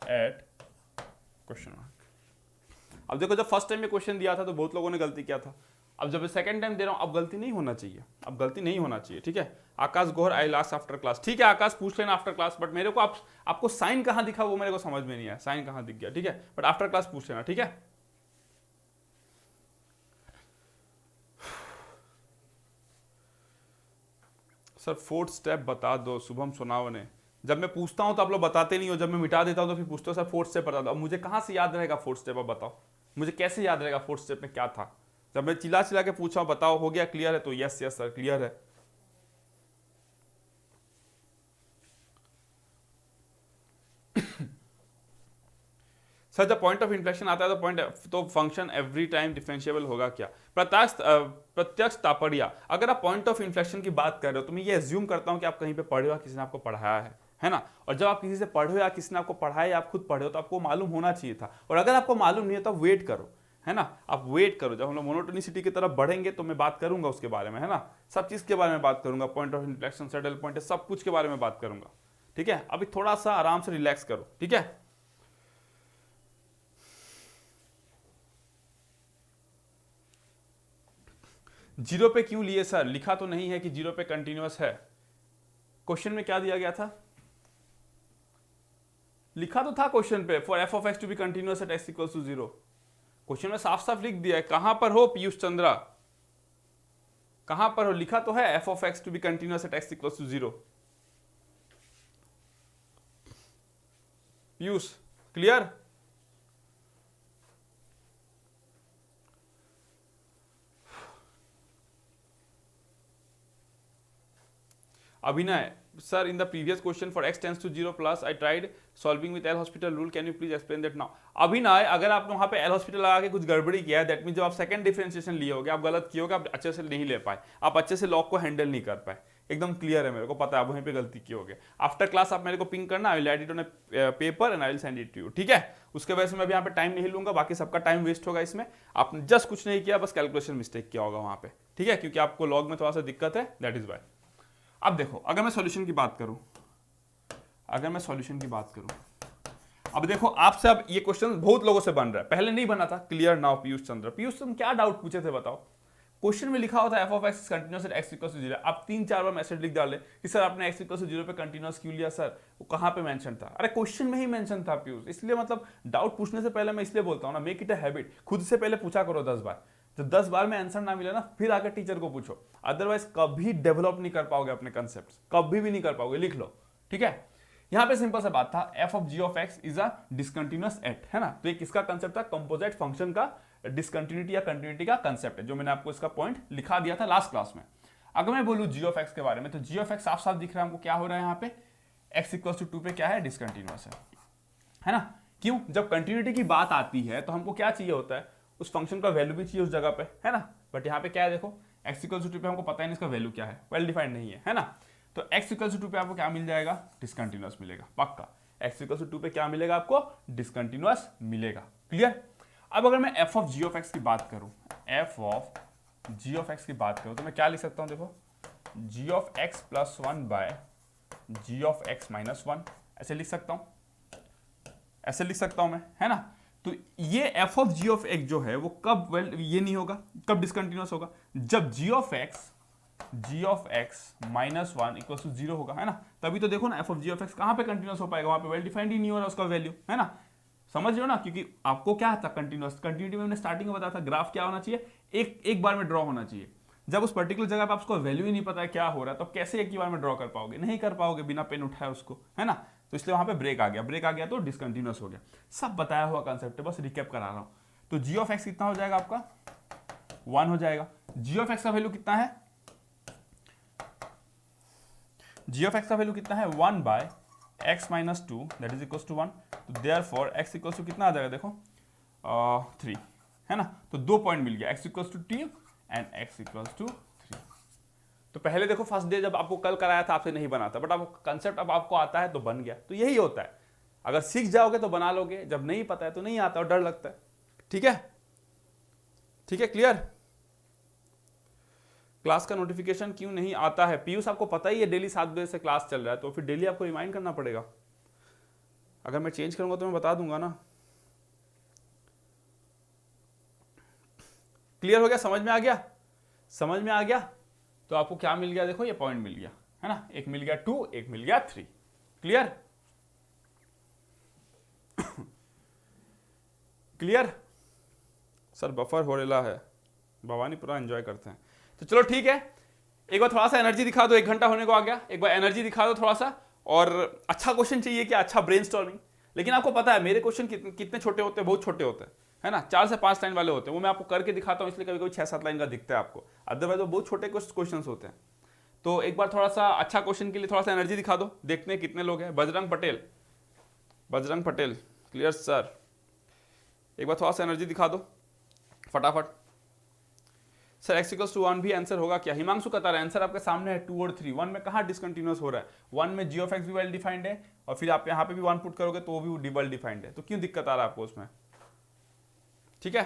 at question mark. अब देखो जब first time में question दिया था तो बहुत लोगों ने गलती किया था, अब जब सेकंड टाइम दे रहा हूं अब गलती नहीं होना चाहिए, अब गलती नहीं होना चाहिए, ठीक है। आकाश गोहर आई लास्ट आफ्टर क्लास, ठीक है आकाश पूछ लेना आफ्टर क्लास, बट मेरे को आपको साइन कहां दिखा वो मेरे को समझ में नहीं आया, साइन कहां दिख गया, ठीक है, बट आफ्टर क्लास पूछ लेना, ठीक है। सर फोर्थ स्टेप बता दो, शुभम सोनाव ने, जब मैं पूछता हूं तो आप लोग बताते नहीं हो, जब मैं मिटा देता हूं तो फिर पूछते हो सर फोर्थ स्टेप बता दो, अब मुझे कहां से याद रहेगा फोर्थ स्टेप, अब बताओ मुझे कैसे याद रहेगा फोर्थ स्टेप में क्या था, जब मैं चिल्ला चिल्ला के पूछा बताओ हो गया क्लियर है, तो यस यस सर क्लियर है। सर जब पॉइंट ऑफ इन्फ्लेक्शन आता है तो तो फंक्शन एवरी टाइम डिफरेंशिएबल होगा क्या, प्रत्यक्ष तापड़िया, अगर आप पॉइंट ऑफ इन्फ्लेक्शन की बात कर रहे हो तो मैं ये एज्यूम करता हूं कि आप कहीं पे पढ़े हो, किसी ने आपको पढ़ाया है ना, और जब आप किसी से पढ़े हो या किसी ने आपको पढ़ाया या आप खुद पढ़े हो तो आपको मालूम होना चाहिए था, और अगर आपको मालूम नहीं है तो आप वेट करो, है ना, आप वेट करो, जब हम लोग मोनोटोनिसिटी की तरफ बढ़ेंगे तो मैं बात करूंगा उसके बारे में, है ना, सब चीज के बारे में बात करूंगा, point of inflection, saddle point, सब कुछ के बारे में बात करूंगा, ठीक है। अभी थोड़ा सा आराम से रिलैक्स करो, ठीक है। जीरो पे क्यों लिए सर, लिखा तो नहीं है कि जीरो पे कंटिन्यूअस है, क्वेश्चन में क्या दिया गया था, लिखा तो था क्वेश्चन पे for f of x to be continuous at x equals to 0, question में साफ साफ लिख दिया है, कहां पर हो पीयूष चंद्रा, कहां पर हो, लिखा तो है f of x to be continuous at x equals to 0, Piyush clear. Abhinay sir, in the previous question for x tends to 0 plus I tried solving with L hospital rule, can you please explain that now। अभिनय अगर आपने वहां पे L hospital लगा के कुछ गड़बड़ी किया है, दैट मीन जब आप सेकंड डिफरेंशिएशन लिए होगे आप गलत किए होगे, आप अच्छे से नहीं ले पाए, आप अच्छे से लॉग को हैंडल नहीं कर पाए, एकदम क्लियर है, मेरे को पता है आप वहीं पे गलती किए होगे। आफ्टर क्लास आप मेरे को पिंग करना, I will write it on a paper and I will send it to you, ठीक है। उसके वजह से मैं यहाँ पे टाइम नहीं लूंगा, बाकी सबका टाइम वेस्ट होगा इसमें, आपने जस्ट कुछ नहीं किया, बस कैलकुलेशन मिस्टेक किया होगा वहां पे, ठीक है, क्योंकि आपको लॉग में थोड़ा सा दिक्कत है, दैट इज वाई। अब देखो अगर मैं सॉल्यूशन की बात करूं, अब देखो आपसे, अब ये क्वेश्चन बहुत लोगों से बन रहा है, पहले नहीं बना था, क्लियर नाउ पीयूष चंद्र, पीयूष तुम क्या डाउट पूछे थे बताओ, क्वेश्चन में लिखा होता है f of x continuous at x equal to 0। आप 3-4 बार मैसेज लिख डाले कि सर आपने एक्स इक्वल टू 0 पे कंटिन्यूअस क्यों लिया सर, वो कहाँ पे मेंशन था? अरे क्वेश्चन में ही मेंशन था पीयूष, इसलिए मतलब डाउट पूछने से पहले मैं इसलिए बोलता हूँ ना, मेक इट अ हैबिट, खुद से पहले पूछा करो 10 बार। जब 10 बार में आंसर ना मिले ना, फिर आकर टीचर को पूछो, अदरवाइज कभी डेवलप नहीं कर पाओगे अपने कंसेप्ट, कभी भी नहीं कर पाओगे। लिख लो, ठीक है। यहां पे सिंपल सा बात था, f of g of x is a discontinuous at, है ना। तो ये किसका कंसेप्ट था? कंपोजिट फंक्शन का डिसकंटिन्यूटी या कंटिन्यूटी का कंसेप्ट है, जो मैंने आपको इसका पॉइंट लिखा दिया था लास्ट क्लास में। अगर मैं बोलूं जी ऑफ एक्स के बारे में, तो जी ऑफ एक्स साफ साफ दिख रहा है हमको क्या हो रहा है यहाँ पे, एक्स इक्वल टू 2 पे क्या है, डिसकंटिन्यूअस है ना। क्यों? जब कंटिन्यूटी की बात आती है तो हमको क्या चाहिए होता है, उस फंक्शन का वैल्यू भी चाहिए उस जगह पे, है ना। बट यहाँ पे क्या है, देखो एक्स इक्वल टू 2 पे हमको पता ही नहीं इसका वैल्यू क्या है, वेल डिफाइंड नहीं है ना। तो एक्स इक्वल टू 2 पे आपको क्या मिल जाएगा, डिसकंटिन्यूअस मिलेगा, पक्का। एक्स इक्वल टू 2 पे क्या मिलेगा आपको, डिसकंटिन्यूअस मिलेगा, क्लियर। अब अगर मैं f of g of x की बात करूं, f of g of x की बात करूं, तो मैं क्या लिख सकता हूं, देखो g of x plus 1 by g of x minus 1, ऐसे लिख सकता हूं, ऐसे लिख सकता हूं मैं, है ना। तो ये f of g of x जो है वो कब ये नहीं होगा, कब डिसकंटिन्यूअस होगा, जब g of x minus 1 equal to 0 होगा, है ना। तभी तो देखो ना f of g of x कहां पे कंटिन्यूअस हो पाएगा, वहां पे वेल डिफाइंड ही नहीं हो रहा उसका वैल्यू, है ना। समझ रहे हो ना, क्योंकि आपको क्या था कंटिन्यूअस, कंटिन्यूटी में मैंने स्टार्टिंग में बताया था, ग्राफ क्या होना चाहिए, एक बार में ड्रॉ होना चाहिए। जब उस पर्टिकुलर जगह पे आपको वैल्यू ही नहीं पता है क्या हो रहा है, तो कैसे एक ही बार में ड्रॉ कर पाओगे, नहीं कर पाओगे बिना पेन उठाए उसको, है ना। तो इसलिए वहां पे ब्रेक आ गया तो डिसकंटिन्यूअस हो गया। सब बताया हुआ कंसेप्ट है, बस रिकैप करा रहा हूं। तो जी ऑफ एक्स कितना हो जाएगा आपका, 1 हो जाएगा। जी ऑफ एक्स का वैल्यू कितना है, जी ऑफ एक्स का वैल्यू कितना है, 1 by x minus 2 that is equal to 1। तो देयरफॉर एक्स इक्वल टू कितना आ जाएगा, देखो 3, है ना। तो 2 पॉइंट मिल गया, x equal to 2 and x equal to 3। तो पहले देखो फर्स्ट डे जब आपको कल कराया था आपसे नहीं बना था, बट आपको कंसेप्ट अब आपको आता है तो बन गया। तो यही होता है, अगर सीख जाओगे तो बना लोगे, जब नहीं पता है तो नहीं आता और डर लगता है, ठीक है, ठीक है, क्लियर। क्लास का नोटिफिकेशन क्यों नहीं आता है पीयूष, आपको पता ही है डेली 7 बजे से क्लास चल रहा है, तो फिर डेली आपको रिमाइंड करना पड़ेगा। अगर मैं चेंज करूंगा तो मैं बता दूंगा ना। क्लियर हो गया, समझ में आ गया, समझ में आ गया। तो आपको क्या मिल गया, देखो ये पॉइंट मिल गया, है ना। एक मिल गया 2, एक मिल गया 3, क्लियर। क्लियर सर, बफर हो रहा है, भवानी पूरा एंजॉय करते हैं। तो चलो ठीक है, एक बार थोड़ा सा एनर्जी दिखा दो, 1 घंटा होने को आ गया, एक बार एनर्जी दिखा दो थोड़ा सा। और अच्छा क्वेश्चन चाहिए क्या, अच्छा ब्रेनस्टॉर्मिंग। लेकिन आपको पता है मेरे क्वेश्चन कितने छोटे होते हैं, बहुत छोटे होते हैं, है ना। 4 से 5 लाइन वाले होते हैं, वो मैं आपको करके दिखाता हूँ, इसलिए कभी कभी 6-7 लाइन का दिखता है आपको, अदरवाइज वो बहुत छोटे क्वेश्चन होते हैं। तो एक बार थोड़ा सा अच्छा क्वेश्चन के लिए थोड़ा सा एनर्जी दिखा दो, देखते हैं कितने लोग हैं। बजरंग पटेल, क्लियर सर, एक बार थोड़ा सा एनर्जी दिखा दो फटाफट। सर एक्स इक्वल्स टू 1 भी आंसर होगा क्या, हिमांशु कतार, आंसर आपके सामने है 2 और 3। 1 में कहाँ डिसकंटिन्यूअस हो रहा है, 1 में जी ऑफ एक्स भी वेल डिफाइंड है, और फिर आप यहाँ पे भी 1 पुट करोगे तो वो भी वेल डिफाइंड है, तो क्यों दिक्कत आ रहा है आपको उसमें, ठीक है,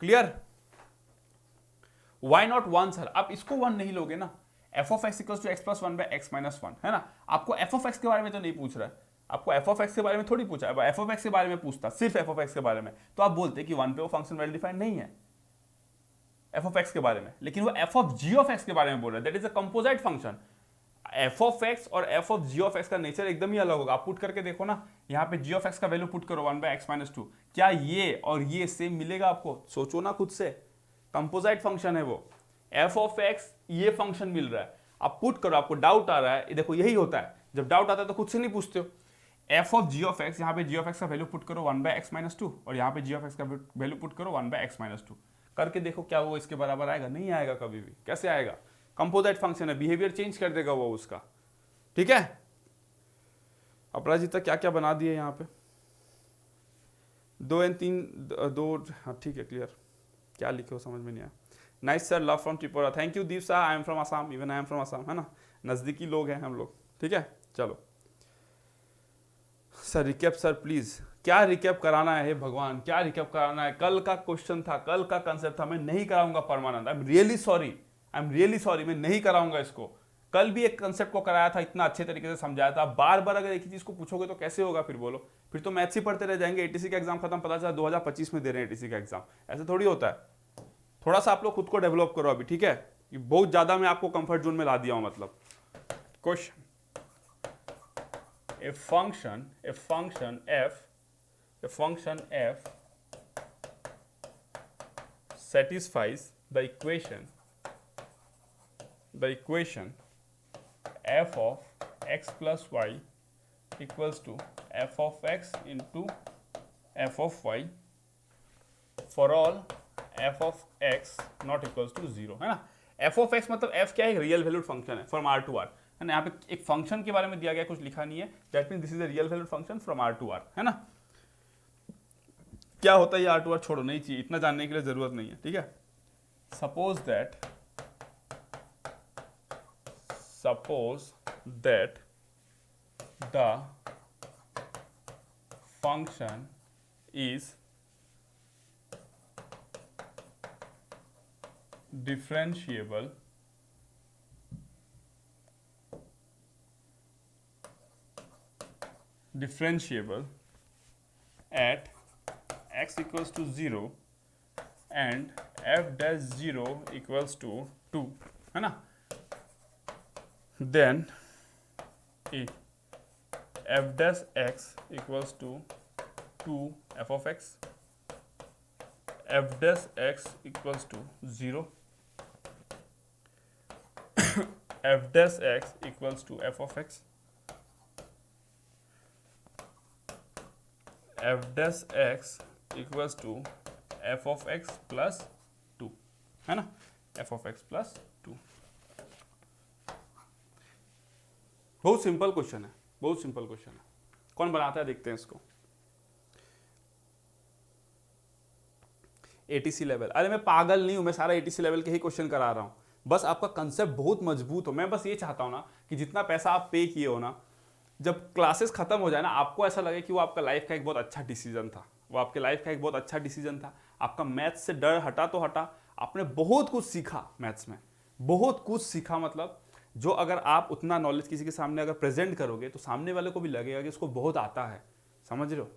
क्लियर। वाई नॉट 1 सर, आप इसको 1 नहीं लोगे ना, f of x equals to x plus 1 by x minus 1, है ना। आपको एफ ऑफ एक्स के बारे में तो नहीं पूछ रहा है, आपको एफ ऑफ एक्स के बारे में थोड़ी पूछा है। एफ ऑफ एक्स के बारे में पूछता, सिर्फ एफ ऑफ एक्स के बारे में, तो आप बोलते कि 1 पे वो फंक्शन वेल डिफाइंड नहीं है एफ ऑफ एक्स के बारे में, लेकिन वो f of g of x के बारे में बोल रहा है, that is a composite function. F of x और f of g of x का नेचर एकदम ही अलग होगा। आप पुट करके देखो ना, यहाँ पे जी ऑफ एक्स का वैल्यू पुट करो 1 बाय एक्स माइनस 2, क्या ये और ये सेम मिलेगा आपको, सोचो ना खुद से, कंपोजिट फंक्शन है वो। एफ ऑफ एक्स ये फंक्शन मिल रहा है, आप पुट करो, आपको डाउट आ रहा है, देखो यही होता है, जब डाउट आता है तो खुद से नहीं पूछते हो। F of g of x, यहाँ पे जी ऑफ एक्स का वैल्यू पुट करो 1 बाय एक्स माइनस 2, और यहाँ पे जी ऑफ एक्स का वैल्यू पुट करो 1 बाय एक्स माइनस 2, करके देखो क्या वो इसके बराबर आएगा, नहीं आएगा कभी भी, कैसे आएगा, कंपोजिट फंक्शन है, बिहेवियर चेंज कर देगा वो उसका, ठीक है। अपराजिता क्या क्या बना दिए यहाँ पे, 2 और 3, 2, हाँ ठीक है, क्लियर, क्या लिखे हो समझ में नहीं आया। Nice sir, love from Tripura, thank you दीप सा, I am from Assam, even I am from Assam, है ना, नजदीकी लोग हैं हम लोग, ठीक है। चलो सर रिकैप सर प्लीज, क्या रिकैप कराना है भगवान, क्या रिकैप कराना है, कल का क्वेश्चन था, कल का कंसेप्ट था, मैं नहीं कराऊंगा परमानंद, आई एम रियली सॉरी, मैं नहीं कराऊंगा इसको, कल भी एक कंसेप्ट को कराया था, इतना अच्छे तरीके से समझाया था। बार बार अगर एक ही चीज को पूछोगे तो कैसे होगा फिर बोलो? फिर तो मैथ्स ही पढ़ते रह जाएंगे। एटीसी का एग्जाम खत्म, पता चला 2025 में दे रहे हैं एटीसी का एग्जाम। ऐसे थोड़ी होता है। थोड़ा सा आप लोग खुद को डेवलप करो अभी, ठीक है? बहुत ज्यादा मैं आपको कंफर्ट जोन में ला दिया हूं। मतलब question, a function f satisfies the equation f of x plus y equals to f of x into f of y for all f of x not equals to 0, है ना? f of x मतलब f क्या है? Real valued function है from r to r, है ना? यहाँ पे एक फंक्शन के बारे में दिया गया, कुछ लिखा नहीं है। That mean this is a real valued function from r to r, है ना? क्या होता है ये r टू r छोड़ो, नहीं चाहिए, इतना जानने के लिए जरूरत नहीं है, ठीक है? Suppose that the function is differentiable at x equals to 0 and f dash 0 equals to 2, है ना? then f dash x equals to 2 f of x, f dash x equals to 0, f dash x equals to f of x, f dash x equals to f of x plus 2, है ना? f of x plus 2। बहुत simple question है, बहुत simple question है। कौन बनाता है देखते हैं इसको। एटीसी लेवल, अरे मैं पागल नहीं हूं, मैं सारा एटीसी लेवल के ही क्वेश्चन करा रहा हूं। बस आपका कंसेप्ट बहुत मजबूत हो। मैं बस ये चाहता हूं ना कि जितना पैसा आप पे किए हो ना, जब क्लासेस खत्म हो जाए ना, आपको ऐसा लगे कि वो आपका लाइफ का एक बहुत अच्छा डिसीजन था, वो आपके लाइफ का एक बहुत अच्छा डिसीजन था। आपका मैथ्स से डर हटा तो हटा, आपने बहुत कुछ सीखा मैथ्स में, बहुत कुछ सीखा। मतलब जो अगर आप उतना नॉलेज किसी के सामने अगर प्रेजेंट करोगे तो सामने वाले को भी लगेगा कि उसको बहुत आता है, समझ रहे हो?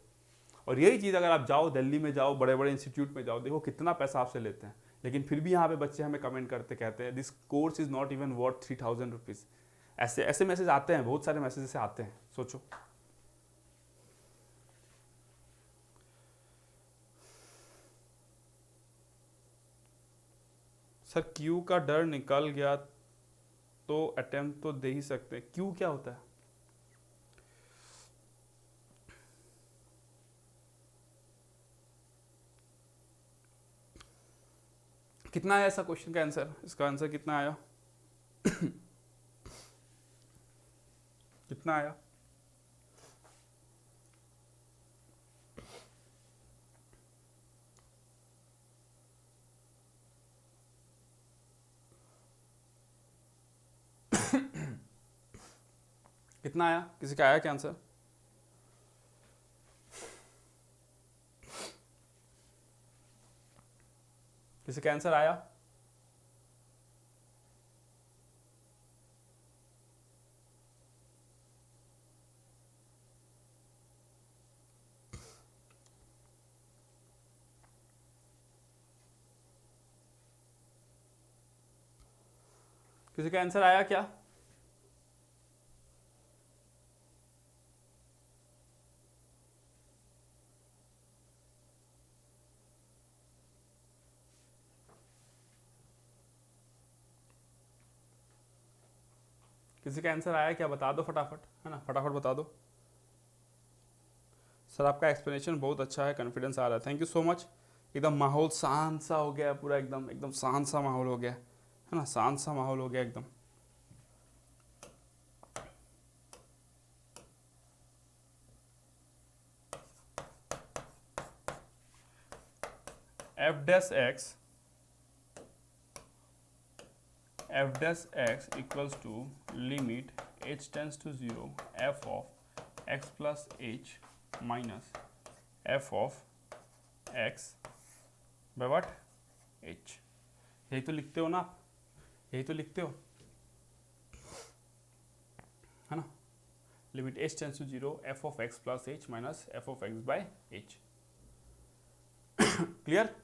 और यही चीज़ अगर आप जाओ दिल्ली में जाओ, बड़े बड़े इंस्टीट्यूट में जाओ, देखो कितना पैसा आपसे लेते हैं, लेकिन फिर भी यहाँ पे बच्चे हमें कमेंट करते कहते हैं this course is not even worth 3000 rupees. ऐसे ऐसे मैसेज आते हैं, बहुत सारे मैसेज ऐसे आते हैं, सोचो। सर क्यू का डर निकल गया तो अटेम्प्ट तो दे ही सकते हैं। क्यू क्या होता है? कितना आया ऐसा क्वेश्चन का आंसर? इसका आंसर कितना आया? कितना आया? कितना आया? किसी का आया क्या आंसर? किसी का आंसर आया? किसी का आंसर आया क्या? किसी का आंसर आया क्या? बता दो फटाफट, है ना? फटाफट बता दो। सर आपका एक्सप्लेनेशन बहुत अच्छा है, कॉन्फिडेंस आ रहा है, थैंक यू सो मच। एकदम माहौल शांत सा हो गया पूरा, एकदम एकदम शांत सा माहौल हो गया, है ना? शांत सा माहौल हो गया एकदम। f dash x equals to limit h tends to 0 f of x plus h minus f of x by what? h। यही तो लिखते हो ना आप, यही तो लिखते हो। Limit h tends to 0 f of x plus h minus f of x by h। Clear?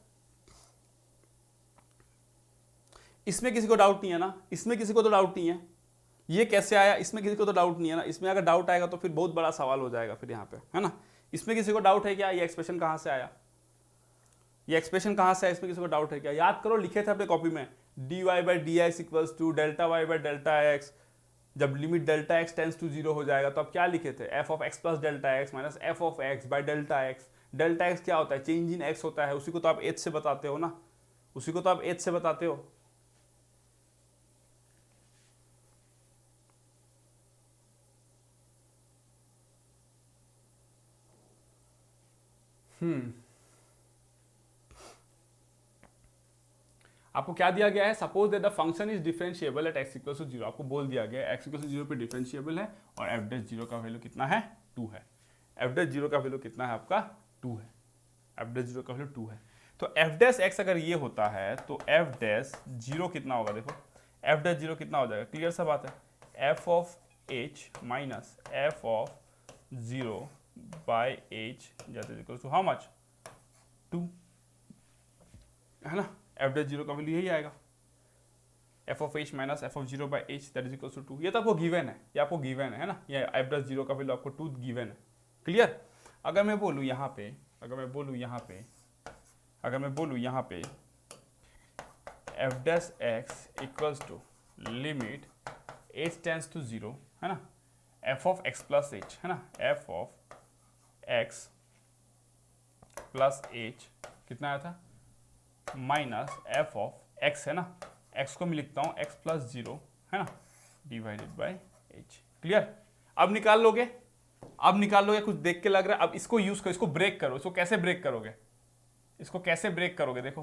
इसमें किसी को डाउट नहीं है ना? इसमें किसी को तो डाउट नहीं है, ये कैसे आया इसमें किसी को तो डाउट नहीं है ना? इसमें अगर डाउट आएगा तो फिर बहुत बड़ा सवाल हो जाएगा फिर यहाँ पे, है ना? इसमें किसी को डाउट है क्या ये एक्सप्रेशन कहाँ से आया, ये एक्सप्रेशन कहाँ से आया, इसमें किसी को डाउट है क्या? याद करो, लिखे थे अपने कॉपी में dy by d x equals to delta y by delta x, जब limit delta x tends to 0 हो जाएगा तो अब क्या लिखे थे, f of x plus delta x minus f of x by delta x. Delta x क्या होता है, चेंज इन x होता है, उसी को तो आप h से बताते हो ना, उसी को तो आप h से बताते हो। आपको क्या दिया गया है, suppose that the function is differentiable at x equal to 0। आपको बोल दिया गया है x इक्वल टू 0 पे डिफरेंशिएबल है और f डैश 0 का वैल्यू कितना है, 2 है। f डैश 0 का वैल्यू कितना है आपका, 2 है। f डैश 0 का वैल्यू 2 है। तो f डैश x अगर ये होता है तो f डैश 0 कितना होगा, देखो f डैश 0 कितना हो जाएगा, क्लियर सा बात है, f of h minus f of 0 by h that is equal to how much, 2, है ना? f डैश 0 का वैल्यू यही आएगा, f of h minus f of 0 by h that is equal to 2। ये तो आपको गिवन है, ये आपको गिवन है ना, ये f डैश 0 का वैल्यू आपको 2 गिवन है। क्लियर? अगर मैं बोलूँ यहाँ पे, अगर मैं बोलूँ यहाँ पे f dash x equals to limit h tends to 0, है ना, f of x plus h, है ना, f of x plus h कितना आया था, माइनस f ऑफ x, है ना, x को मैं लिखता हूँ x प्लस 0, है ना, डिवाइडेड बाय h। क्लियर? अब निकाल लोगे, अब निकाल लोगे, कुछ देख के लग रहा है। अब इसको यूज करो, इसको ब्रेक करो। इसको कैसे ब्रेक करोगे, इसको कैसे ब्रेक करोगे, देखो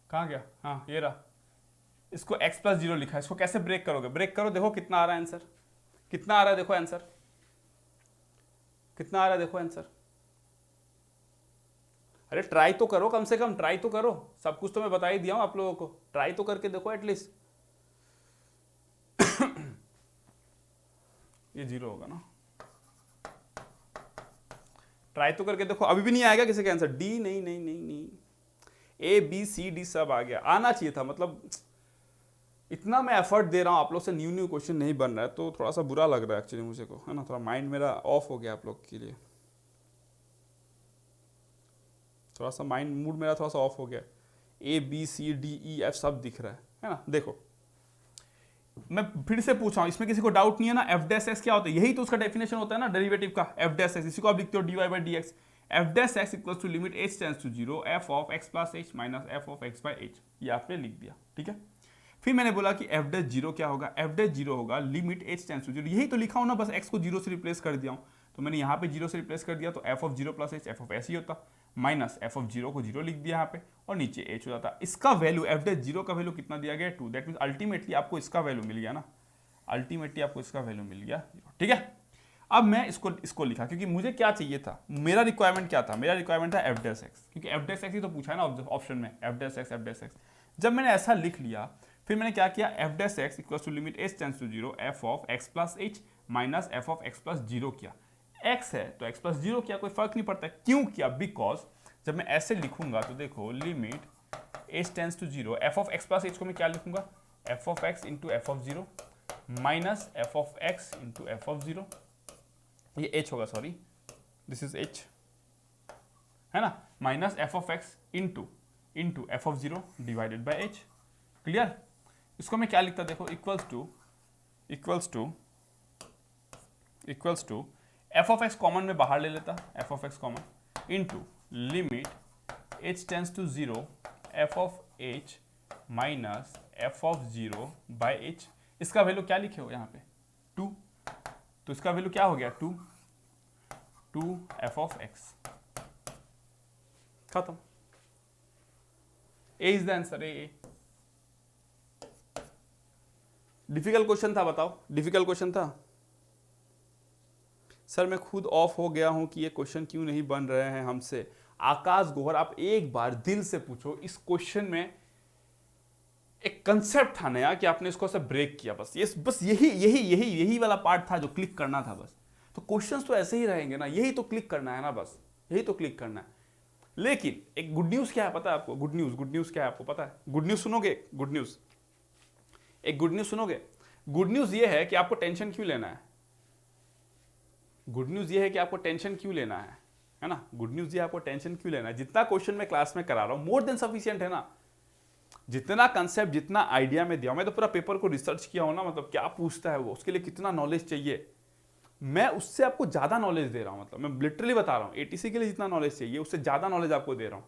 कहाँ गया, हाँ ये रहा, इसको x प्लस 0 लिखा है, इसको कैसे ब्रेक करोगे, ब्रेक करो, देखो कितना आ रहा है आंसर, कितना आ रहा है, देखो आंसर कितना आ रहा है, देखो आंसर। अरे ट्राई तो करो, कम से कम ट्राई तो करो, सब कुछ तो मैं बता ही दिया हूं आप लोगों को, ट्राई तो करके देखो एटलीस्ट। ये 0 होगा ना, ट्राई तो करके देखो, अभी भी नहीं आएगा किसी का आंसर, डी नहीं नहीं नहीं नहीं, ए बी सी डी सब आ गया, आना चाहिए था। मतलब इतना मैं एफर्ट दे रहा हूं, आप लोग से न्यू क्वेश्चन नहीं बन रहा है तो थोड़ा सा बुरा लग रहा है एक्चुअली मुझे को, है ना, थोड़ा माइंड मेरा ऑफ हो गया आप लोग के लिए, थोड़ा सा माइंड मूड मेरा थोड़ा सा ऑफ हो गया। A B C D E F सब दिख रहा है ना। देखो मैं फिर से पूछ रहा हूं, इसमें किसी को डाउट नहीं है ना, एफ डैश एक्स क्या होता है, यही तो उसका डेफिनेशन होता है ना डेरिवेटिव का, एफ डैश एक्स, इसी को आप लिखते हो d y by d x. F dash x equals to limit h tends to 0 f of x plus h minus f of x by h, ये आपने लिख दिया, ठीक है। फिर मैंने बोला कि एफ डैश 0 क्या होगा, एफ डैश 0 होगा लिमिट एच टेंस टू 0, यही तो लिखा हूं ना, बस एक्स को 0 से रिप्लेस कर दिया हूं, तो मैंने यहाँ पे 0 से रिप्लेस कर दिया तो f of 0 plus h f of s ही होता, माइनस एफ ऑफ 0 को 0 लिख दिया यहाँ पे और नीचे एच हो जाता। इसका वैल्यू एफ डैश 0 का वैल्यू कितना दिया गया, 2, दैट मीन्स अल्टीमेटली आपको इसका वैल्यू मिल गया ना, अल्टीमेटली आपको इसका वैल्यू मिल गया, ठीक है। अब मैं इसको लिखा क्योंकि मुझे क्या चाहिए था, मेरा रिक्वायरमेंट क्या था, मेरा रिक्वायरमेंट था एफ डैश एक्स, क्योंकि एफ डैश एक्स ही तो पूछा है ना ऑप्शन में, f dash x f dash x. जब मैंने ऐसा लिख लिया फिर मैंने क्या किया, f dash x equals to limit h tends to 0 f of x plus h minus f of x plus 0 किया, एक्स है तो एक्स प्लस 0 किया, कोई फर्क नहीं पड़ता। क्यों किया, बिकॉज जब मैं ऐसे लिखूंगा तो देखो limit h tends to 0 f of x plus h को मैं क्या लिखूंगा, f of x into f of 0 minus f of x into f of 0, ये h होगा, सॉरी दिस इज h, है ना, minus f of x into f of 0 divided by h। Clear? इसको मैं क्या लिखता, देखो equals to f of x common में बाहर ले लेता, f of x common into limit h tends to 0 f of h minus f of 0 by h। इसका वैल्यू क्या लिखे हो यहाँ पे, 2, तो इसका वैल्यू क्या हो गया, 2 एफ ऑफ एक्स, खत्म। A is the answer, A. Difficult question था, बताओ डिफिकल्ट क्वेश्चन था सर, मैं खुद ऑफ हो गया हूं कि ये क्वेश्चन क्यों नहीं बन रहे हैं हमसे। आकाश गोहर, आप एक बार दिल से पूछो, इस क्वेश्चन में एक कंसेप्ट था नया कि आपने इसको से ब्रेक किया, बस यही वाला पार्ट था जो क्लिक करना था बस। तो क्वेश्चंस तो ऐसे ही रहेंगे ना, यही तो क्लिक करना है ना, बस यही तो क्लिक करना है। लेकिन एक गुड न्यूज क्या है पता है आपको? गुड न्यूज क्या है आपको पता है? गुड न्यूज सुनोगे? गुड न्यूज, एक गुड न्यूज सुनोगे? गुड न्यूज ये है कि आपको टेंशन क्यों लेना है। गुड न्यूज ये है कि आपको टेंशन क्यों लेना है ना? गुड न्यूज ये आपको टेंशन क्यों लेना है। जितना क्वेश्चन मैं क्लास में करा रहा हूं मोर देन सफिशिएंट है ना। जितना कंसेप्ट, जितना आइडिया में दिया, मैं तो पूरा पेपर को रिसर्च किया हूं ना, मतलब क्या पूछता है वो, उसके लिए कितना नॉलेज चाहिए, मैं उससे आपको ज्यादा नॉलेज दे रहा हूं। मतलब मैं लिटरली बता रहा हूं, एटीसी के लिए जितना नॉलेज चाहिए उससे ज्यादा नॉलेज आपको दे रहा हूं।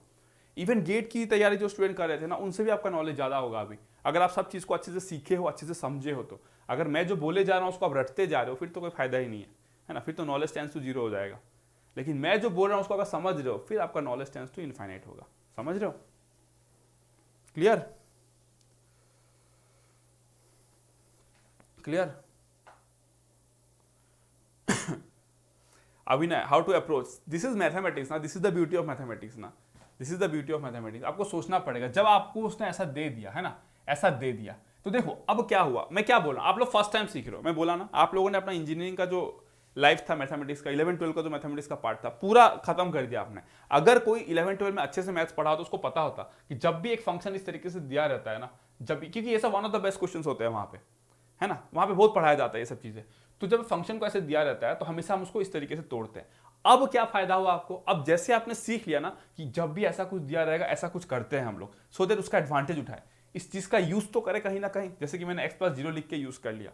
इवन गेट की तैयारी जो स्टूडेंट कर रहे थे ना, उनसे भी आपका नॉलेज ज्यादा होगा अभी, अगर आप सब चीज को अच्छे से सीखे हो, अच्छे से समझे हो तो। अगर मैं जो बोले जा रहा हूं उसको आप रटते जा रहे हो, फिर तो कोई फायदा ही नहीं है ना, फिर तो नॉलेज टेंस टू 0 हो जाएगा। लेकिन मैं जो बोल रहा हूं उसको अगर समझ रहे हो, फिर आपका नॉलेज टेंस टू इनफाइनाइट होगा। समझ रहे हो? क्लियर? क्लियर? अभी ना, how to approach, this is mathematics ना, this is the beauty of mathematics ना, this is the beauty of mathematics. आपको सोचना पड़ेगा। जब आपको उसने ऐसा दे दिया है ना, ऐसा दे दिया, तो देखो अब क्या हुआ, मैं क्या बोला, आप लोग फर्स्ट टाइम सीख रहे हो, मैं बोला ना, आप लोगों ने अपना इंजीनियरिंग का जो लाइफ था मैथमेटिक्स का, 11-12 का जो मैथमेटिक्स का पार्ट था पूरा खत्म कर दिया आपने। अगर कोई 11-12 में अच्छे से मैथ्स पढ़ा तो उसको पता होता कि जब भी एक फंक्शन इस तरीके से दिया रहता है ना, जब भी, क्योंकि ये सब one of the best question होते हैं वहां पे, है ना, वहां पे बहुत पढ़ाया जाता है ये सब चीजें। तो जब फंक्शन को ऐसे दिया रहता है तो हमेशा हम उसको इस तरीके से तोड़ते हैं। अब क्या फायदा हुआ आपको? अब जैसे आपने सीख लिया ना कि जब भी ऐसा कुछ दिया रहेगा ऐसा कुछ करते हैं हम लोग, सो दैट उसका एडवांटेज उठाए, इस चीज का यूज तो करे कहीं ना कहीं। जैसे कि मैंने x+0 लिख के यूज कर लिया,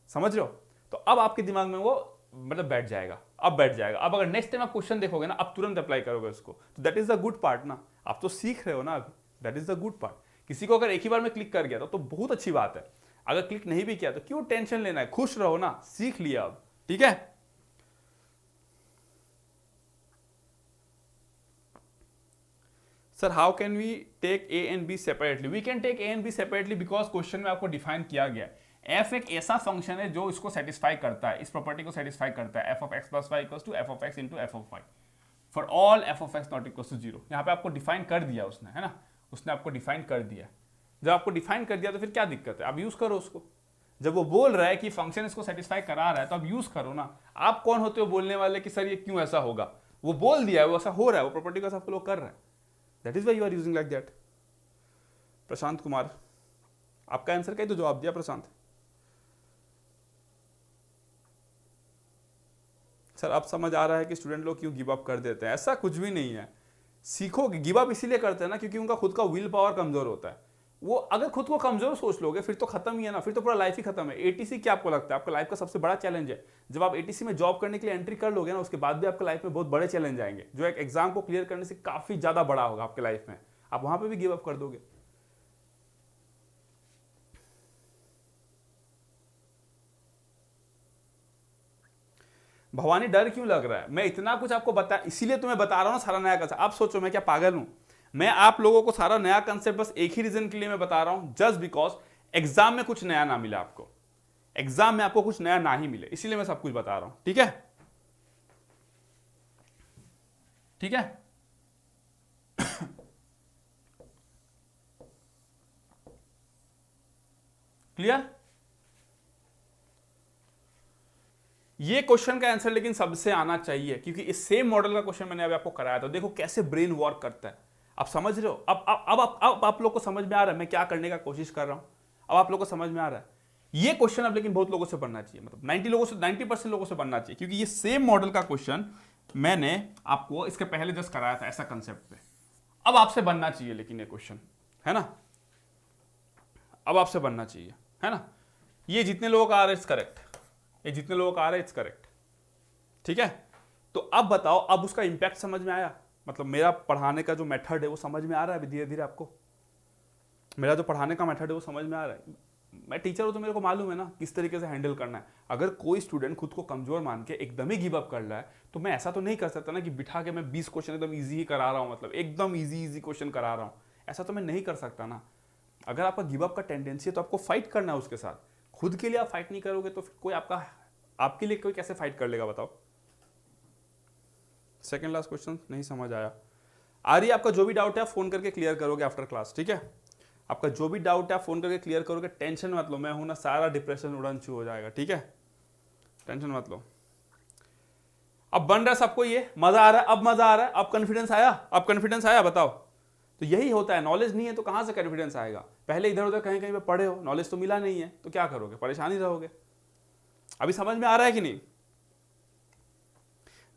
समझ रहे हो? तो अब आपके दिमाग में वो मतलब बैठ जाएगा, अब बैठ जाएगा। अब अगर नेक्स्ट टाइम आप क्वेश्चन देखोगे ना, अब तुरंत अप्लाई करोगे उसको, तो that is the good part ना। आप तो सीख रहे हो ना अभी, that is the good part. किसी को अगर एक ही बार में क्लिक कर गया तो बहुत अच्छी बात है। अगर क्लिक नहीं भी किया तो क्यों टेंशन लेना है, खुश रहो ना, सीख लिया अब, ठीक है। Sir how can we take a and b separately? We can take a and b separately because question में आपको डिफाइन किया गया है। एफ एक ऐसा फंक्शन है जो इसको सेटिस्फाई करता है, इस प्रॉपर्टी को सेटिस्फाई करता है, f of x plus y equals to f of x into f of y for all f of x not equals to 0। यहाँ पे आपको डिफाइन कर दिया उसने, है ना, उसने आपको डिफाइन कर दिया। जब आपको डिफाइन कर दिया तो फिर क्या दिक्कत है, आप यूज करो उसको। जब वो बोल रहा है कि फंक्शन इसको सेटिस्फाई करा रहा है तो आप यूज करो ना। आप कौन होते हो बोलने वाले कि सर ये क्यों ऐसा होगा? वो बोल दिया है, वो ऐसा हो रहा है, वो प्रॉपर्टी को ऐसा फॉलो कर रहा है, that is why you are using like that. Prashant Kumar, आपका आंसर क्या है? तो जवाब दिया प्रशांत। सर अब समझ आ रहा है कि स्टूडेंट लोग क्यों गिव अप कर देते हैं। ऐसा कुछ भी नहीं है, सीखोगे। गिव अप इसीलिए करते हैं ना क्योंकि उनका खुद का विल पावर कमजोर होता है। वो अगर खुद को कमजोर सोच लोगे फिर तो खत्म ही है ना, फिर तो पूरा लाइफ ही खत्म है। एटीसी क्या आपको लगता है आपका लाइफ का सबसे बड़ा चैलेंज है? जब आप एटीसी में जॉब करने के लिए एंट्री कर लोगे ना, उसके बाद भी आपके लाइफ में बहुत बड़े चैलेंज आएंगे, जो एक एग्जाम को क्लियर करने से काफी ज्यादा बड़ा होगा आपके लाइफ में। आप वहां पर भी गिव अप कर दोगे। भवानी डर क्यों लग रहा है? मैं इतना कुछ आपको बता, इसीलिए तुम्हें बता रहा हूं सारा नया कंसेप्ट। आप सोचो मैं क्या पागल हूं? मैं आप लोगों को सारा नया कंसेप्ट बस एक ही रीजन के लिए मैं बता रहा हूं, जस्ट बिकॉज एग्जाम में कुछ नया ना मिला आपको, एग्जाम में आपको कुछ नया ना ही मिले, इसीलिए मैं सब कुछ बता रहा हूं। ठीक है, ठीक है। क्लियर? ये क्वेश्चन का आंसर लेकिन सबसे आना चाहिए क्योंकि इस सेम मॉडल का क्वेश्चन मैंने अभी आपको कराया था। देखो कैसे ब्रेन वर्क करता है, आप समझ रहे हो? अब आप लोग को समझ में आ रहा है मैं क्या करने का कोशिश कर रहा हूं? अब आप लोग को समझ में आ रहा है ये क्वेश्चन। अब लेकिन बहुत लोगों से बनना चाहिए, मतलब 90% लोगों से बनना चाहिए, क्योंकि ये सेम मॉडल का क्वेश्चन मैंने आपको इसके पहले जस्ट कराया था ऐसा कंसेप्ट पे। अब आपसे बनना चाहिए लेकिन ये क्वेश्चन, है ना, अब आपसे बनना चाहिए, है ना। ये जितने लोगों का आ रहा है इट्स करेक्ट, ये जितने लोगों का आ रहा है इट्स करेक्ट, ठीक है। तो अब बताओ, अब उसका इंपैक्ट समझ में आया? मतलब मेरा पढ़ाने का जो मेथड है वो समझ में आ रहा है धीरे धीरे आपको? मेरा जो पढ़ाने का मेथड है वो समझ में आ रहा है? मैं टीचर हूं तो मेरे को मालूम है ना किस तरीके से हैंडल करना है। अगर कोई स्टूडेंट खुद को कमजोर मान के एकदम ही गिव अप कर रहा है तो मैं ऐसा तो नहीं कर सकता ना कि बिठा के मैं 20 क्वेश्चन एकदम ईजी ही करा रहा हूं, मतलब एकदम ईजी क्वेश्चन करा रहा हूं, ऐसा तो मैं नहीं कर सकता ना। अगर आपका गिव अप का टेंडेंसी है तो आपको फाइट करना है उसके साथ। खुद के लिए आप फाइट नहीं करोगे तो फिर कोई आपके लिए कोई कैसे फाइट कर लेगा बताओ? सेकंड लास्ट क्वेश्चन नहीं समझ आया? आ रही है आपका जो भी डाउट है फोन करके क्लियर करोगे आफ्टर क्लास, ठीक है। आपका जो भी डाउट है आप फोन करके क्लियर करोगे, टेंशन मत लो, मैं हूं ना, सारा डिप्रेशन उड़न छू हो जाएगा, ठीक है, टेंशन मत लो। अब बन रहा है सबको, ये मजा आ रहा है, अब मजा आ रहा है, अब कॉन्फिडेंस आया, अब कॉन्फिडेंस आया, बताओ। तो यही होता है, नॉलेज नहीं है तो कहां से कॉन्फिडेंस आएगा। पहले इधर उधर कहीं कहीं पे पढ़े हो, नॉलेज तो मिला नहीं है, तो क्या करोगे, परेशानी रहोगे। अभी समझ में आ रहा है कि नहीं।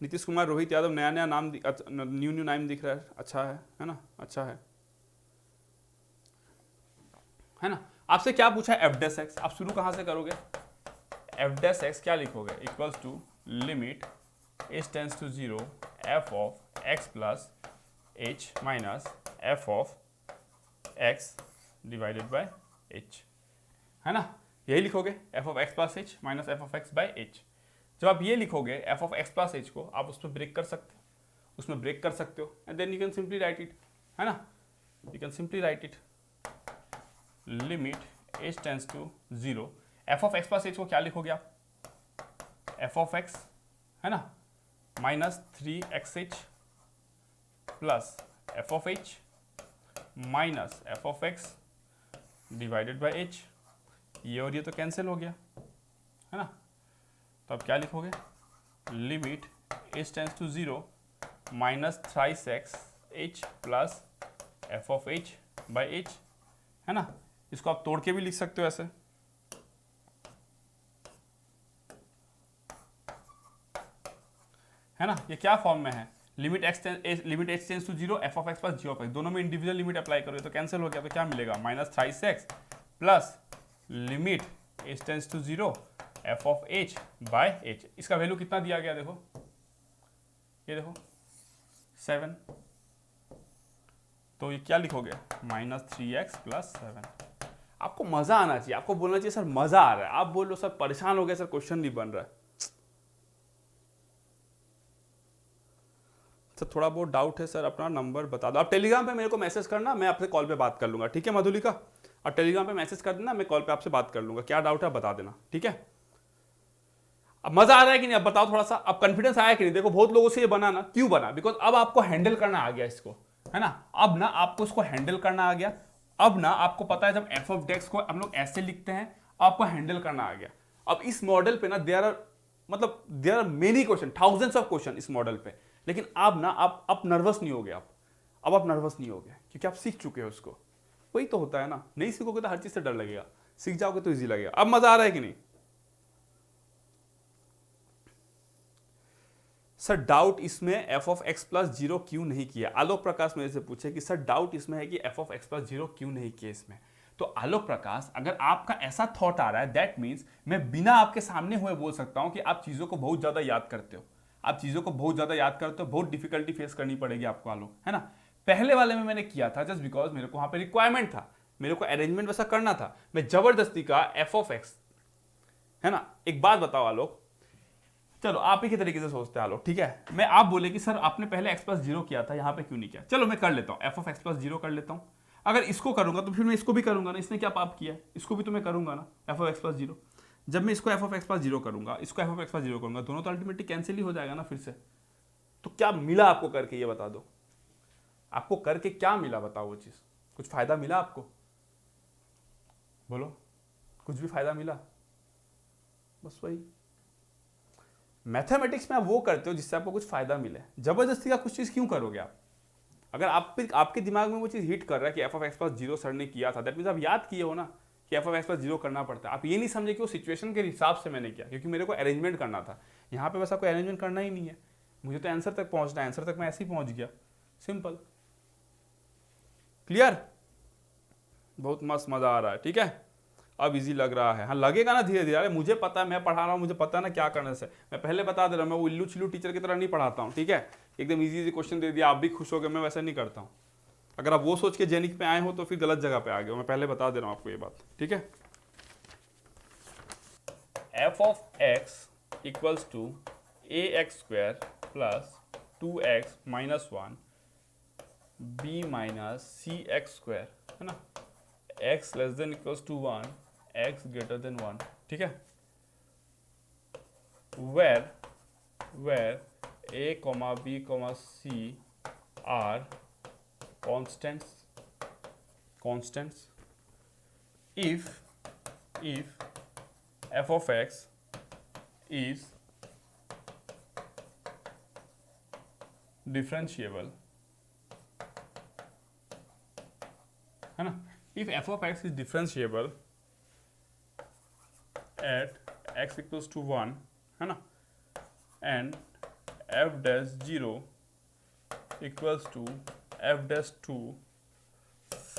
नीतीश कुमार, रोहित यादव, नया नया नाम, न्यू न्यू नाम दिख रहा है, अच्छा है ना, अच्छा है ना। आपसे क्या पूछा है, एफ डेस एक्स, आप शुरू कहां से करोगे। एफ डेस एक्स क्या लिखोगे, equals to limit h tends to 0 f of x plus h minus f of x divided by h, है ना, यही लिखोगे, f of x plus h minus f of x by h. जब आप ये लिखोगे f of x plus h को, आप उसमें ब्रेक कर सकते हो, उसमें ब्रेक कर सकते हो, and then you can simply write it, है ना, you can simply write it limit h tends to 0 f of x plus h को क्या लिखोगे आप, एफ ऑफ एक्स, है ना, minus 3xh plus f of h minus f of x divided by h. ये और ये तो कैंसिल हो गया, है ना, तो अब क्या लिखोगे, limit h tends to 0 minus thrice x h plus f of h by h, है ना। इसको आप तोड़ के भी लिख सकते हो ऐसे, है ना। ये क्या फॉर्म में है, limit h tends to 0 f of x plus g of x, दोनों में इंडिविजुअल लिमिट अप्लाई करो तो कैंसिल हो गया, तो क्या मिलेगा, minus thrice x plus limit h tends to 0 f of h by h. इसका वैल्यू कितना दिया गया, देखो ये देखो 7, तो ये क्या लिखोगे, माइनस 3x प्लस 7। आपको मजा आना चाहिए, आपको बोलना चाहिए सर मजा आ रहा है, आप बोल लो सर परेशान हो गए सर क्वेश्चन नहीं बन रहा है। सर थोड़ा बहुत डाउट है सर, अपना नंबर बता दो, आप टेलीग्राम पे मेरे को मैसेज करना, मैं आपसे कॉल पे बात कर लूंगा, ठीक है मधुलिका, आप टेलीग्राम पे मैसेज कर देना, मैं कॉल पे आपसे बात कर लूंगा, क्या डाउट है बता देना, ठीक है। अब मजा आ रहा है कि नहीं, अब बताओ थोड़ा सा, अब कॉन्फिडेंस आया कि नहीं। देखो बहुत लोगों से ये बना ना, क्यों बना, बिकॉज अब आपको हैंडल करना आ गया इसको, है ना, अब ना आपको इसको हैंडल करना आ गया। अब ना आपको पता है जब एफ ऑफ डेक्स को हम लोग ऐसे लिखते हैं, आपको हैंडल करना आ गया। अब इस मॉडल पे ना there are many question, thousands of question इस मॉडल पे, लेकिन अब ना आप नर्वस नहीं हो गए, अब आप नर्वस नहीं हो गए, क्योंकि आप सीख चुके हो उसको। वही तो होता है ना, नहीं सीखोगे तो हर चीज से डर लगेगा, सीख जाओगे तो ईजी लगेगा। अब मजा आ रहा है कि नहीं। सर डाउट इसमें एफ ऑफ एक्स प्लस 0 क्यों नहीं किया, आलोक प्रकाश मेरे से पूछे कि सर डाउट इसमें है कि एफ ऑफ एक्स प्लस 0 क्यों नहीं किया इसमें। तो आलोक प्रकाश, अगर आपका ऐसा थॉट आ रहा है, दैट मीन्स मैं बिना आपके सामने हुए बोल सकता हूं कि आप चीजों को बहुत ज्यादा याद करते हो, आप चीजों को बहुत ज्यादा याद करते हो, बहुत डिफिकल्टी फेस करनी पड़ेगी आपको आलोक, है ना। पहले वाले में मैंने किया था जस्ट बिकॉज मेरे को वहां पे रिक्वायरमेंट था, मेरे को अरेंजमेंट वैसा करना था, मैं जबरदस्ती का एफ ऑफ एक्स, है ना। एक बात बताओ आलोक, चलो आप ही के तरीके से सोचते हैं आलोक, ठीक है, मैं आप बोले कि सर आपने पहले एक्स प्लस 0 किया था, यहां पे क्यों नहीं किया। चलो मैं कर लेता हूं, एफ ऑफ एक्स प्लस 0 कर लेता हूं। अगर इसको करूंगा तो फिर मैं इसको भी करूंगा ना, इसने क्या पाप किया, इसको भी तो मैं करूंगा ना, एफ ऑफ एक्स प्लस 0। जब मैं इसको एफ ऑफ एक्स प्लस 0 करूंगा, इसको एफ ऑफ एक्स प्लस 0 करूंगा, दोनों तो अल्टीमेटली कैंसिल ही हो जाएगा ना फिर से। तो क्या मिला आपको करके, ये बता दो, आपको करके क्या मिला, बताओ वो चीज, कुछ फायदा मिला आपको, बोलो, कुछ भी फायदा मिला। बस वही मैथमेटिक्स में आप वो करते हो जिससे आपको कुछ फायदा मिले, जबरदस्ती का कुछ चीज क्यों करोगे आप। अगर आपके दिमाग में वो चीज हिट कर रहा है कि f of x plus 0 sir ने किया था, दैट मींस आप याद किए हो ना कि एफ ऑफ एक्स प्लस 0 करना पड़ता है। आप ये नहीं समझे कि वो सिचुएशन के हिसाब से मैंने किया, क्योंकि मेरे को अरेंजमेंट करना था, यहाँ पे वैसा कोई अरेंजमेंट करना ही नहीं है, मुझे तो आंसर तक पहुंचना है, आंसर तक मैं ऐसे ही पहुंच गया, सिंपल, क्लियर, बहुत मस्त मजा आ रहा है, ठीक है, अब इजी लग रहा है। हाँ लगेगा ना धीरे धीरे, अरे मुझे पता है, मैं पढ़ा रहा हूँ, मुझे पता है ना क्या करने से, मैं पहले बता दे रहा हूँ, मैं वो इल्लू चिल्लू टीचर की तरह नहीं पढ़ाता हूँ, ठीक है, एकदम इजी इजी क्वेश्चन दे दिया आप भी खुश हो गए, मैं वैसा नहीं करता हूँ। अगर आप वो सोच के जेनिक पे आए हो तो फिर गलत जगह पे आ गए हो, मैं पहले बता दे रहा हूँ आपको ये बात, ठीक है। F of x equals to a x square plus 2x minus 1 b minus c x square, है ना, x less than equals to 1 x greater than 1, ठीक है, where a comma b comma c are constants if f of x is differentiable, है ना, if f of x is differentiable at x equals to 1, है ना, and f dash 0 equals to f dash 2,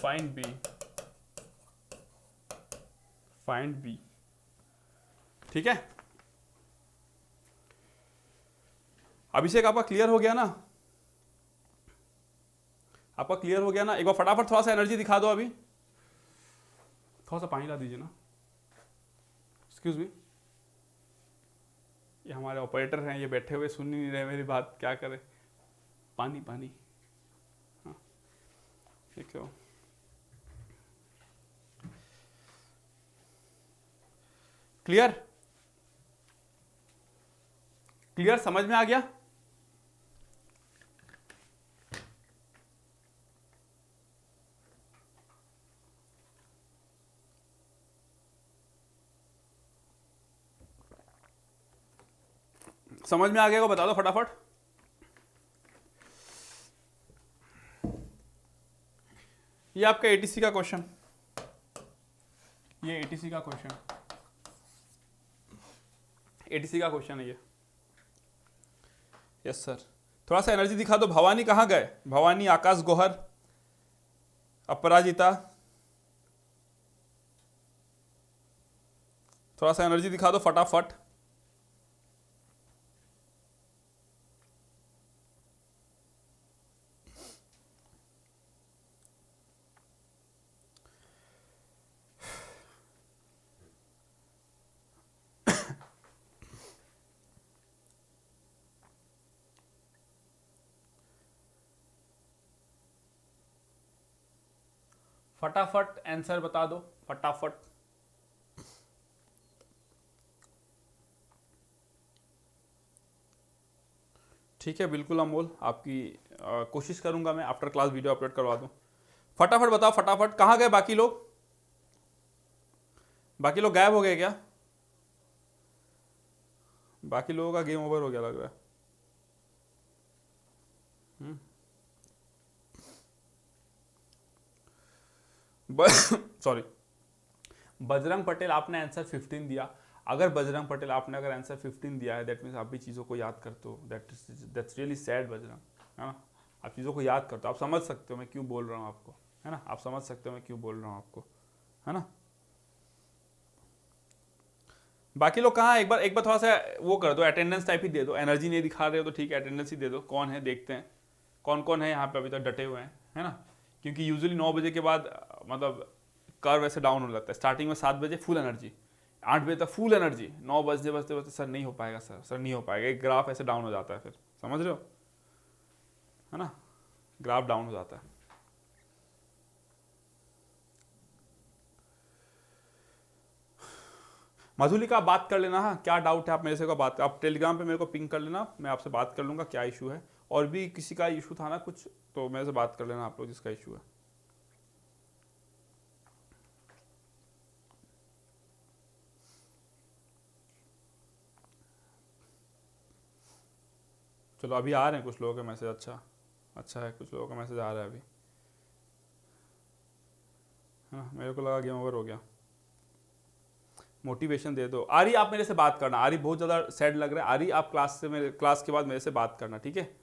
find b, ठीक है। अभिषेक आपका clear हो गया ना, आपका क्लियर हो गया ना। एक बार फटाफट थोड़ा सा एनर्जी दिखा दो, अभी थोड़ा सा पानी ला दीजिए ना, एक्सक्यूज मी। ये हमारे ऑपरेटर हैं, ये बैठे हुए सुन ही नहीं रहे मेरी बात, क्या करें। पानी पानी, हाँ ठीक है। क्लियर क्लियर, समझ में आ गया। समझ में आ गया को बता दो फटाफट। ये आपका एटीसी का क्वेश्चन, ये एटीसी का क्वेश्चन, एटीसी का क्वेश्चन है ये। यस सर, थोड़ा सा एनर्जी दिखा दो। भवानी कहाँ गए? भवानी, आकाश गोहर, अपराजिता, थोड़ा सा एनर्जी दिखा दो फटाफट। फटाफट आंसर बता दो फटाफट। ठीक है, बिल्कुल अमोल, आपकी कोशिश करूंगा मैं आफ्टर क्लास वीडियो अपलोड करवा दूं। फटाफट बताओ फटाफट, कहाँ गए बाकी लोग? बाकी लोग गायब हो गए क्या? बाकी लोगों का गेम ओवर हो गया लग रहा है। सॉरी, बजरंग पटेल आपने आंसर 15 दिया। अगर बजरंग पटेल आपने अगर आंसर 15 दिया है, दैट मीन्स आप भी चीज़ों को याद करते हो। दैट्स रियली सैड बजरंग, है ना। आप चीज़ों को याद करते हो, आप समझ सकते हो मैं क्यों बोल रहा हूँ आपको, है ना। आप समझ सकते हो मैं क्यों बोल रहा हूँ आपको, है ना। बाकी लोग कहाँ? एक बार थोड़ा सा वो कर दो, अटेंडेंस टाइप ही दे दो। एनर्जी नहीं दिखा रहे हो तो ठीक है, अटेंडेंस ही दे दो। कौन है देखते हैं, कौन कौन है यहाँ पे अभी तक डटे हुए हैं, है ना। क्योंकि यूजुअली 9 बजे के बाद मतलब कर्व ऐसे डाउन होने लगता है। स्टार्टिंग में 7 बजे फुल एनर्जी, 8 बजे तक फुल एनर्जी, 9 बजते बजते बजते सर नहीं हो पाएगा, सर नहीं हो पाएगा। एक ग्राफ ऐसे डाउन हो जाता है, फिर समझ रहे हो, है ना, ग्राफ डाउन हो जाता है। मधुलिका आप बात कर लेना, हाँ क्या डाउट है आप मेरे से को बात, आप टेलीग्राम पे मेरे को पिंग कर लेना, मैं आपसे बात कर लूँगा क्या इशू है। और भी किसी का इशू था ना कुछ, तो मेरे से बात कर लेना आप लोग जिसका इशू है। चलो अभी आ रहे हैं कुछ लोगों के मैसेज, अच्छा है, कुछ लोगों का मैसेज आ रहा है अभी। हाँ मेरे को लगा गेम ओवर हो गया। मोटिवेशन दे दो। आरी आप मेरे से बात करना, आरी बहुत ज़्यादा सैड लग रहा है। आरी आप क्लास के बाद मेरे से बात करना, ठीक है।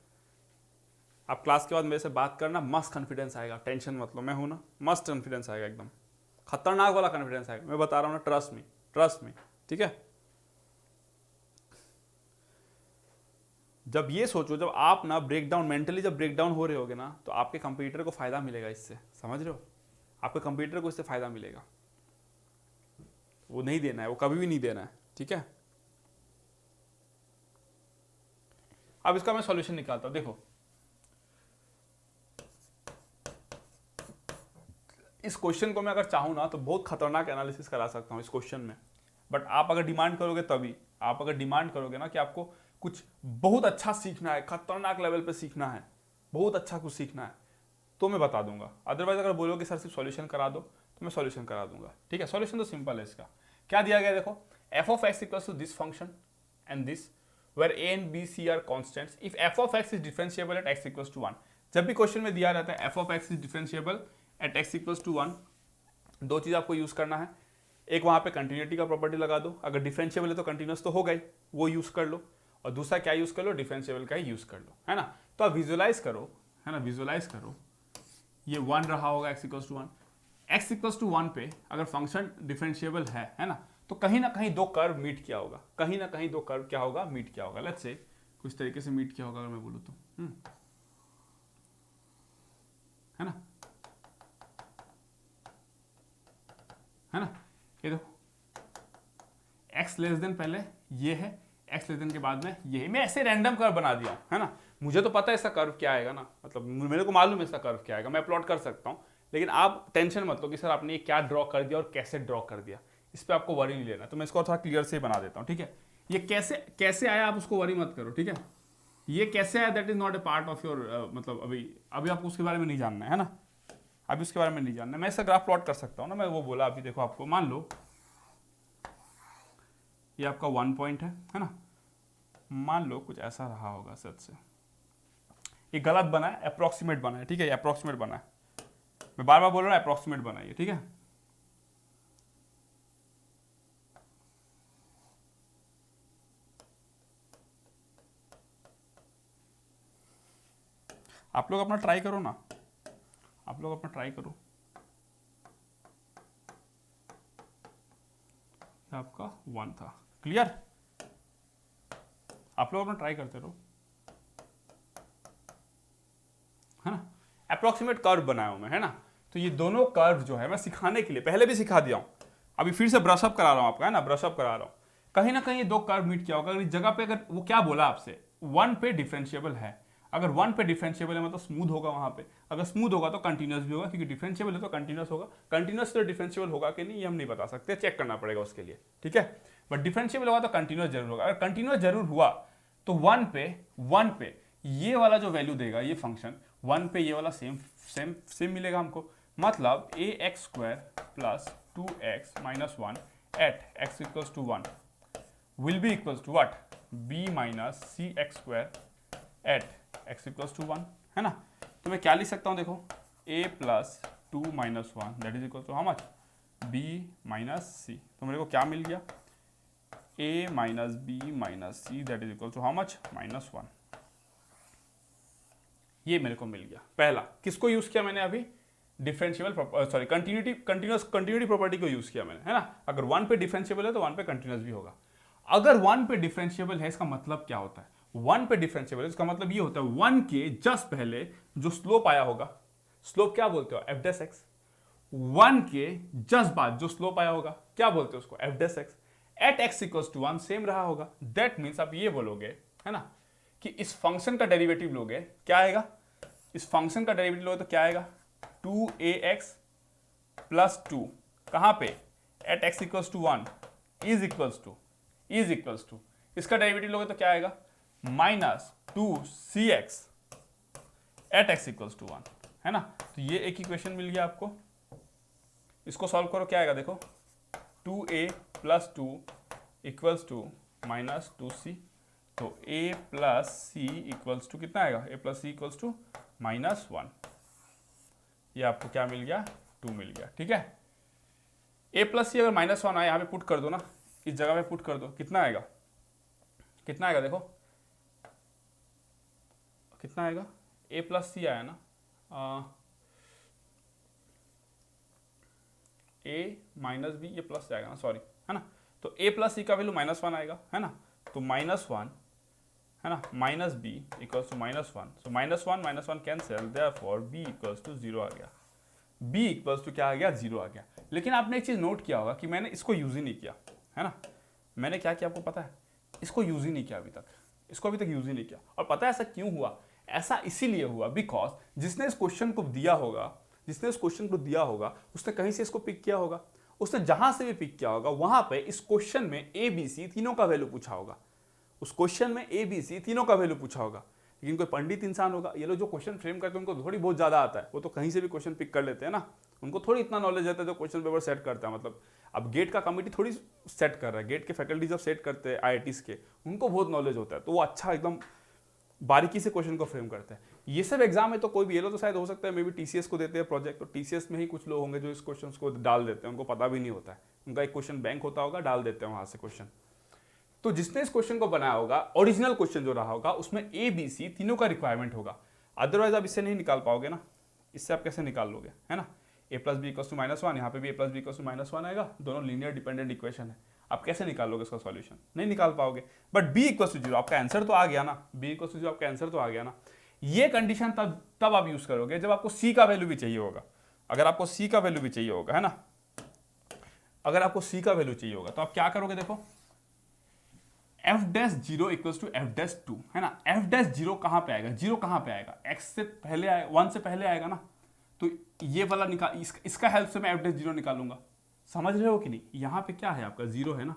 आप क्लास के बाद मेरे से बात करना, मस्त कॉन्फिडेंस आएगा, टेंशन मत लो, मैं हूं ना, मस्त कॉन्फिडेंस आएगा, एकदम खतरनाक वाला कॉन्फिडेंस आएगा, मैं बता रहा हूँ ना, ट्रस्ट मी, ठीक है। जब ये सोचो, जब आप ना ब्रेकडाउन मेंटली जब ब्रेकडाउन हो रहे होगे ना, तो आपके कंप्यूटर को फायदा मिलेगा इससे, समझ रहे हो। आपके कंप्यूटर को इससे फायदा मिलेगा। वो नहीं देना है, वो कभी भी नहीं देना है, ठीक है। अब इसका मैं सॉल्यूशन निकालता हूं, देखो इस क्वेश्चन को मैं अगर चाहूँ ना तो बहुत खतरनाक एनालिसिस करा सकता हूँ इस क्वेश्चन में। बट आप अगर डिमांड करोगे तभी, आप अगर डिमांड करोगे ना कि आपको कुछ बहुत अच्छा सीखना है, खतरनाक लेवल पे सीखना है, बहुत अच्छा कुछ सीखना है, तो मैं बता दूंगा, अदरवाइज अगर बोलोगे सर सिर्फ सॉल्यूशन करा दो तो मैं सॉल्यूशन करा दूंगा। ठीक है, सॉल्यूशन तो सिंपल है इसका। क्या दिया गया देखो, f of x equals to this function and this where a and b c are constants if f of x is differentiable at x equals to 1। जब भी क्वेश्चन में दिया रहता है f of x is differentiable at x equals to 1, दो चीज आपको use करना है, एक वहां पे कंटिन्यूटी का प्रॉपर्टी लगा दो, अगर डिफरेंशिएबल है तो कंटिन्यूस तो होगा ही, वो यूज कर लो, और दूसरा क्या यूज कर लो, डिफरेंशिएबल का ही यूज कर लो, है ना। तो आप विजुअलाइज करो, है ना, विजुअलाइज करो, ये 1 रहा होगा x equals to 1, x equals to 1 पे अगर फंक्शन डिफरेंशिएबल है ना, तो कहीं ना कहीं दो कर्व मीट किया होगा, कहीं ना कहीं दो कर्व क्या होगा, मीट किया होगा। लेट्स से कुछ तरीके से मीट किया होगा अगर मैं बोलूँ तो, है ना, है ना, ये देखो x लेस देन पहले ये है, x लेस देन के बाद में ये है, मैं ऐसे रैंडम कर्व बना दिया हूं, है ना, मुझे तो पता है इसका कर्व क्या आएगा ना, मतलब मेरे को मालूम है इसका कर्व क्या आएगा, मैं प्लॉट कर सकता हूं, लेकिन आप टेंशन मत लो कि सर आपने ये क्या ड्रॉ कर दिया और कैसे ड्रॉ कर दिया, इस पर आपको वरी नहीं लेना। तो मैं इसको थोड़ा क्लियर से बना देता हूँ, ठीक है। ये कैसे कैसे आया आप उसको वरी मत करो, ठीक है, ये कैसे आया that is not a part of your, मतलब अभी आपको उसके बारे में नहीं जानना है ना, अभी उसके बारे में नहीं जानना है। मैं इसका ग्राफ प्लॉट कर सकता हूँ ना, मैं वो बोला अभी देखो आपको, मान लो ये आपका 1 पॉइंट है ना, मान लो कुछ ऐसा रहा होगा सच से, ये गलत बना है, अप्रोक्सीमेट बना है, ठीक है, अप्रोक्सीमेट बना है, मैं बार बार बोल रहा हूँ अप्रोक्सीमेट बना है, ठीक है। आप लोग अपना ट्राई करो ना, आप लोग अपना ट्राई करो, आपका 1 था, क्लियर, आप लोग अपना ट्राई करते रहो, है ना। अप्रोक्सीमेट कर्व बनाया हूं मैं, है ना, तो ये दोनों कर्व जो है मैं सिखाने के लिए पहले भी सिखा दिया हूं, अभी फिर से ब्रशअप करा रहा हूं आपका, है ना, ब्रशअप करा रहा हूं, कहीं ना कहीं ये दो कर्व मीट किया होगा। अगर इस जगह पे अगर वो क्या बोला आपसे 1 पे डिफरेंशिएबल है, अगर 1 पे डिफरेंशिएबल है मतलब स्मूथ होगा वहां पे, अगर स्मूथ होगा तो कंटिन्यूस भी होगा, क्योंकि डिफरेंशिएबल है तो कंटिन्यूस होगा, कंटिन्यूस तो डिफरेंशिएबल होगा कि नहीं ये हम नहीं बता सकते, चेक करना पड़ेगा उसके लिए, ठीक है। बट डिफरेंशिएबल होगा तो कंटिन्यूस जरूर होगा, अगर कंटिन्यूस जरूर हुआ तो 1 पे ये वाला जो वैल्यू देगा ये फंक्शन 1 पे ये वाला सेम मिलेगा हमको, मतलब ax² plus 2x minus 1 at x equals to 1 will be equals to what, b minus cx² at x equals to 1, है ना। तो मैं क्या लिख सकता हूँ देखो, a plus 2 minus 1 that is equal to how much, b minus c, तो मेरे को क्या मिल गया, a minus b minus c that is equal to how much, minus 1, ये मेरे को मिल गया। पहला किसको यूज किया मैंने अभी, डिफरेंशिएबल सॉरी कंटिन्यूटी प्रॉपर्टी को यूज किया मैंने, है ना। अगर 1 पे डिफरेंशिएबल है तो 1 पे कंटिन्यूस भी होगा। अगर 1 पे डिफरेंशिएबल है इसका मतलब क्या होता है, 1 पे डिफरेंशिएबल है इसका मतलब ये होता है 1 के जस्ट पहले जो स्लोप आया होगा, स्लोप क्या बोलते हो, एफ डेस एक्स, 1 के जस्ट बाद जो स्लोप आया होगा क्या बोलते हो उसको, f dash x, at x equals to 1 same रहा होगा। दैट मीन्स आप ये बोलोगे, है ना, कि इस फंक्शन का डेरिवेटिव लोगे क्या आएगा, इस फंक्शन का डेरिवेटिव लोगे तो क्या आएगा, 2ax प्लस 2 कहां पे, at x equals to 1 is equals to इसका डेरिवेटिव लोगे तो क्या आएगा, minus 2cx at x equals to 1, है ना। तो ये एक इक्वेशन मिल गया आपको, इसको सॉल्व करो क्या आएगा देखो, 2a plus 2 equals to minus 2c, तो a plus c equals to कितना आएगा, a plus c equals to minus 1, ये आपको क्या मिल गया, 2 मिल गया, ठीक है। a प्लस सी अगर माइनस 1 आया यहाँ पे पुट कर दो ना, इस जगह पे पुट कर दो, कितना आएगा, कितना आएगा देखो, कितना आएगा, a प्लस सी आया ना, a माइनस बी, ये प्लस आएगा ना, सॉरी, है ना। तो a प्लस सी का वैल्यू माइनस 1 आएगा, है ना, तो माइनस 1, है ना, minus b equals to minus 1, so minus 1 cancel, therefore b equals to 0 आ गया, b इक्वल्स टू क्या आ गया, 0 आ गया। लेकिन आपने एक चीज नोट किया होगा कि मैंने इसको यूज ही नहीं किया, है ना, मैंने क्या किया आपको पता है, इसको यूज ही नहीं किया अभी तक, इसको अभी तक यूज ही नहीं किया। और पता है ऐसा क्यों हुआ, ऐसा इसीलिए हुआ बिकॉज जिसने इस क्वेश्चन को दिया होगा, उसने कहीं से इसको पिक किया होगा, उसने जहां से भी पिक किया होगा वहां पे इस क्वेश्चन में ए बी सी तीनों का वैल्यू पूछा होगा, उस क्वेश्चन में ए बी सी तीनों का वैल्यू पूछा होगा। लेकिन कोई पंडित इंसान होगा, ये लोग जो क्वेश्चन फ्रेम करते हैं उनको थोड़ी बहुत ज़्यादा आता है, वो तो कहीं से भी क्वेश्चन पिक कर लेते हैं ना, उनको थोड़ी इतना नॉलेज रहता है जो क्वेश्चन पेपर सेट करता है। मतलब अब गेट का कमिटी थोड़ी सेट कर रहा है, गेट के फैकल्टी जब सेट करते हैं IITs के, उनको बहुत नॉलेज होता है, तो वो अच्छा एकदम बारीकी से क्वेश्चन को फ्रेम करते हैं। ये सब एग्जाम है तो कोई भी, ये लोग तो शायद हो सकता है मे बी TCS को देते हैं प्रोजेक्ट, तो TCS में ही कुछ लोग होंगे जो इस क्वेश्चन को डाल देते हैं, उनको पता भी नहीं होता है, उनका एक क्वेश्चन बैंक होता होगा, डाल देते हैं वहां से क्वेश्चन। तो जिसने इस क्वेश्चन को बनाया होगा, ओरिजिनल क्वेश्चन जो रहा होगा, उसमें ABC तीनों का रिक्वायरमेंट होगा, अदरवाइज आप इससे नहीं निकाल पाओगे ना। इससे आप कैसे निकाल लोगे, है ना। A + B = -1, यहाँ पे भी A + B = -1 आएगा, दोनों लीनियर डिपेंडेंट इक्वेशन है, आप कैसे निकालोगे इसका सॉल्यूशन, नहीं निकाल पाओगे। बट B = 0 आपका आंसर तो आ गया ना, B = 0 आपका आंसर तो आ गया ना। ये कंडीशन तब आप यूज करोगे जब आपको C का वैल्यू भी चाहिए होगा। अगर आपको C का वैल्यू भी चाहिए होगा, है ना, अगर आपको C का वैल्यू चाहिए होगा तो आप क्या करोगे, देखो f'0 = f'2, है ना। f'0 कहां पे आएगा, 0 कहां पे आएगा, x से पहले आएगा, 1 से पहले आएगा ना, तो ये वाला निकाल, इसका हेल्प से मैं f'0 निकालूंगा। समझ रहे हो कि नहीं। यहां पे क्या है आपका 0 है ना,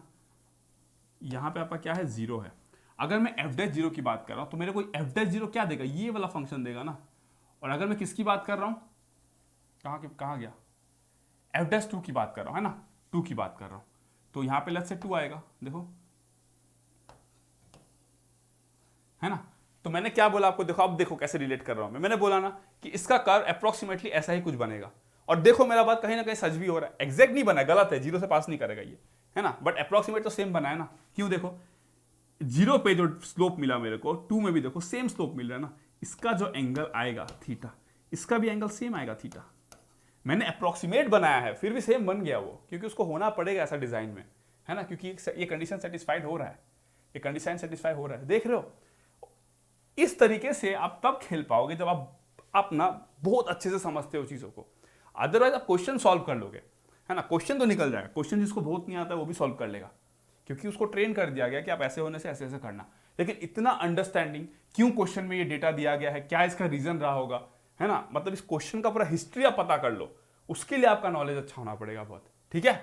यहां पे आपका क्या है 0 है। अगर मैं f'0 की बात कर रहा हूं तो मेरे को f'0 क्या देगा, ये वाला फंक्शन देगा ना। और अगर मैं किसकी बात कर रहा हूं, कहां गया, f'2 की बात कर रहा हूं, है ना, 2 की बात कर रहा हूं, तो यहां पे लेट्स से 2 आएगा, देखो, है ना। तो मैंने क्या बोला आपको, देखो अब देखो कैसे रिलेट कर रहा हूं मैंने बोला ना कि इसका कर्व अप्रोक्सीमेटली ऐसा ही कुछ बनेगा। और देखो मेरा बात कहीं ना कहीं सच भी हो रहा है, एग्जैक्ट नहीं बना है, गलत है, 0 से पास नहीं करेगा ये, है ना, बट अप्रोक्सीमेट तो सेम बना है ना। क्यों, देखो 0 पे जो स्लोप मिला मेरे को, 2 में भी देखो सेम स्लोप मिल रहा है ना। इसका जो एंगल आएगा थीटा, इसका भी एंगल सेम आएगा थीटा। मैंने अप्रोक्सीमेट बनाया है, फिर भी सेम बन गया वो, क्योंकि उसको होना पड़ेगा ऐसा डिजाइन में, है ना, क्योंकि ये कंडीशन सेटिस्फाइड हो रहा है, ये कंडीशन सेटिस्फाई हो रहा है, देख रहे हो। इस तरीके से आप तब खेल पाओगे जब आप ना बहुत अच्छे से समझते हो चीजों को। अदरवाइज आप क्वेश्चन सॉल्व कर लोगे, है ना, क्वेश्चन तो निकल जाएगा, क्वेश्चन जिसको बहुत नहीं आता है वो भी सॉल्व कर लेगा, क्योंकि उसको ट्रेन कर दिया गया कि आप ऐसे होने से ऐसे ऐसे करना। लेकिन इतना अंडरस्टैंडिंग, क्यों क्वेश्चन में ये डेटा दिया गया है, क्या इसका रीजन रहा होगा, है ना, मतलब इस क्वेश्चन का पूरा हिस्ट्री आप पता कर लो, उसके लिए आपका नॉलेज अच्छा होना पड़ेगा बहुत, ठीक है।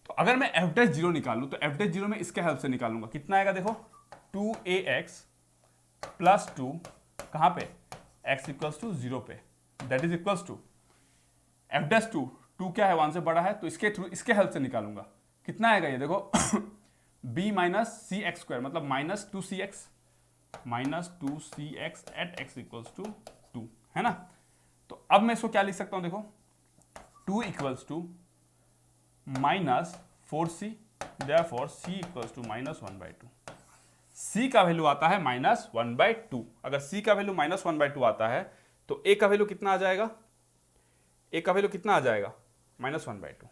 तो अगर मैं f'0 निकालूं तो f'0 में इसके हेल्प से निकालूंगा, कितना आएगा, देखो 2ax + 2 कहां पे, x = 0 पे, that is equals to f'2, 2 क्या है 1 से बड़ा है, तो इसके थ्रू इसके हेल्प से निकालूंगा, कितना आएगा ये देखो b - cx², मतलब -2cx at x = 2, है ना। तो अब मैं इसको क्या लिख सकता हूं, देखो 2 = -4c, therefore c = -1/2। c का वैल्यू आता है -1/2। अगर c का वैल्यू -1/2 आता है तो a का वैल्यू कितना आ जाएगा, a का वैल्यू कितना आ जाएगा, -1/2,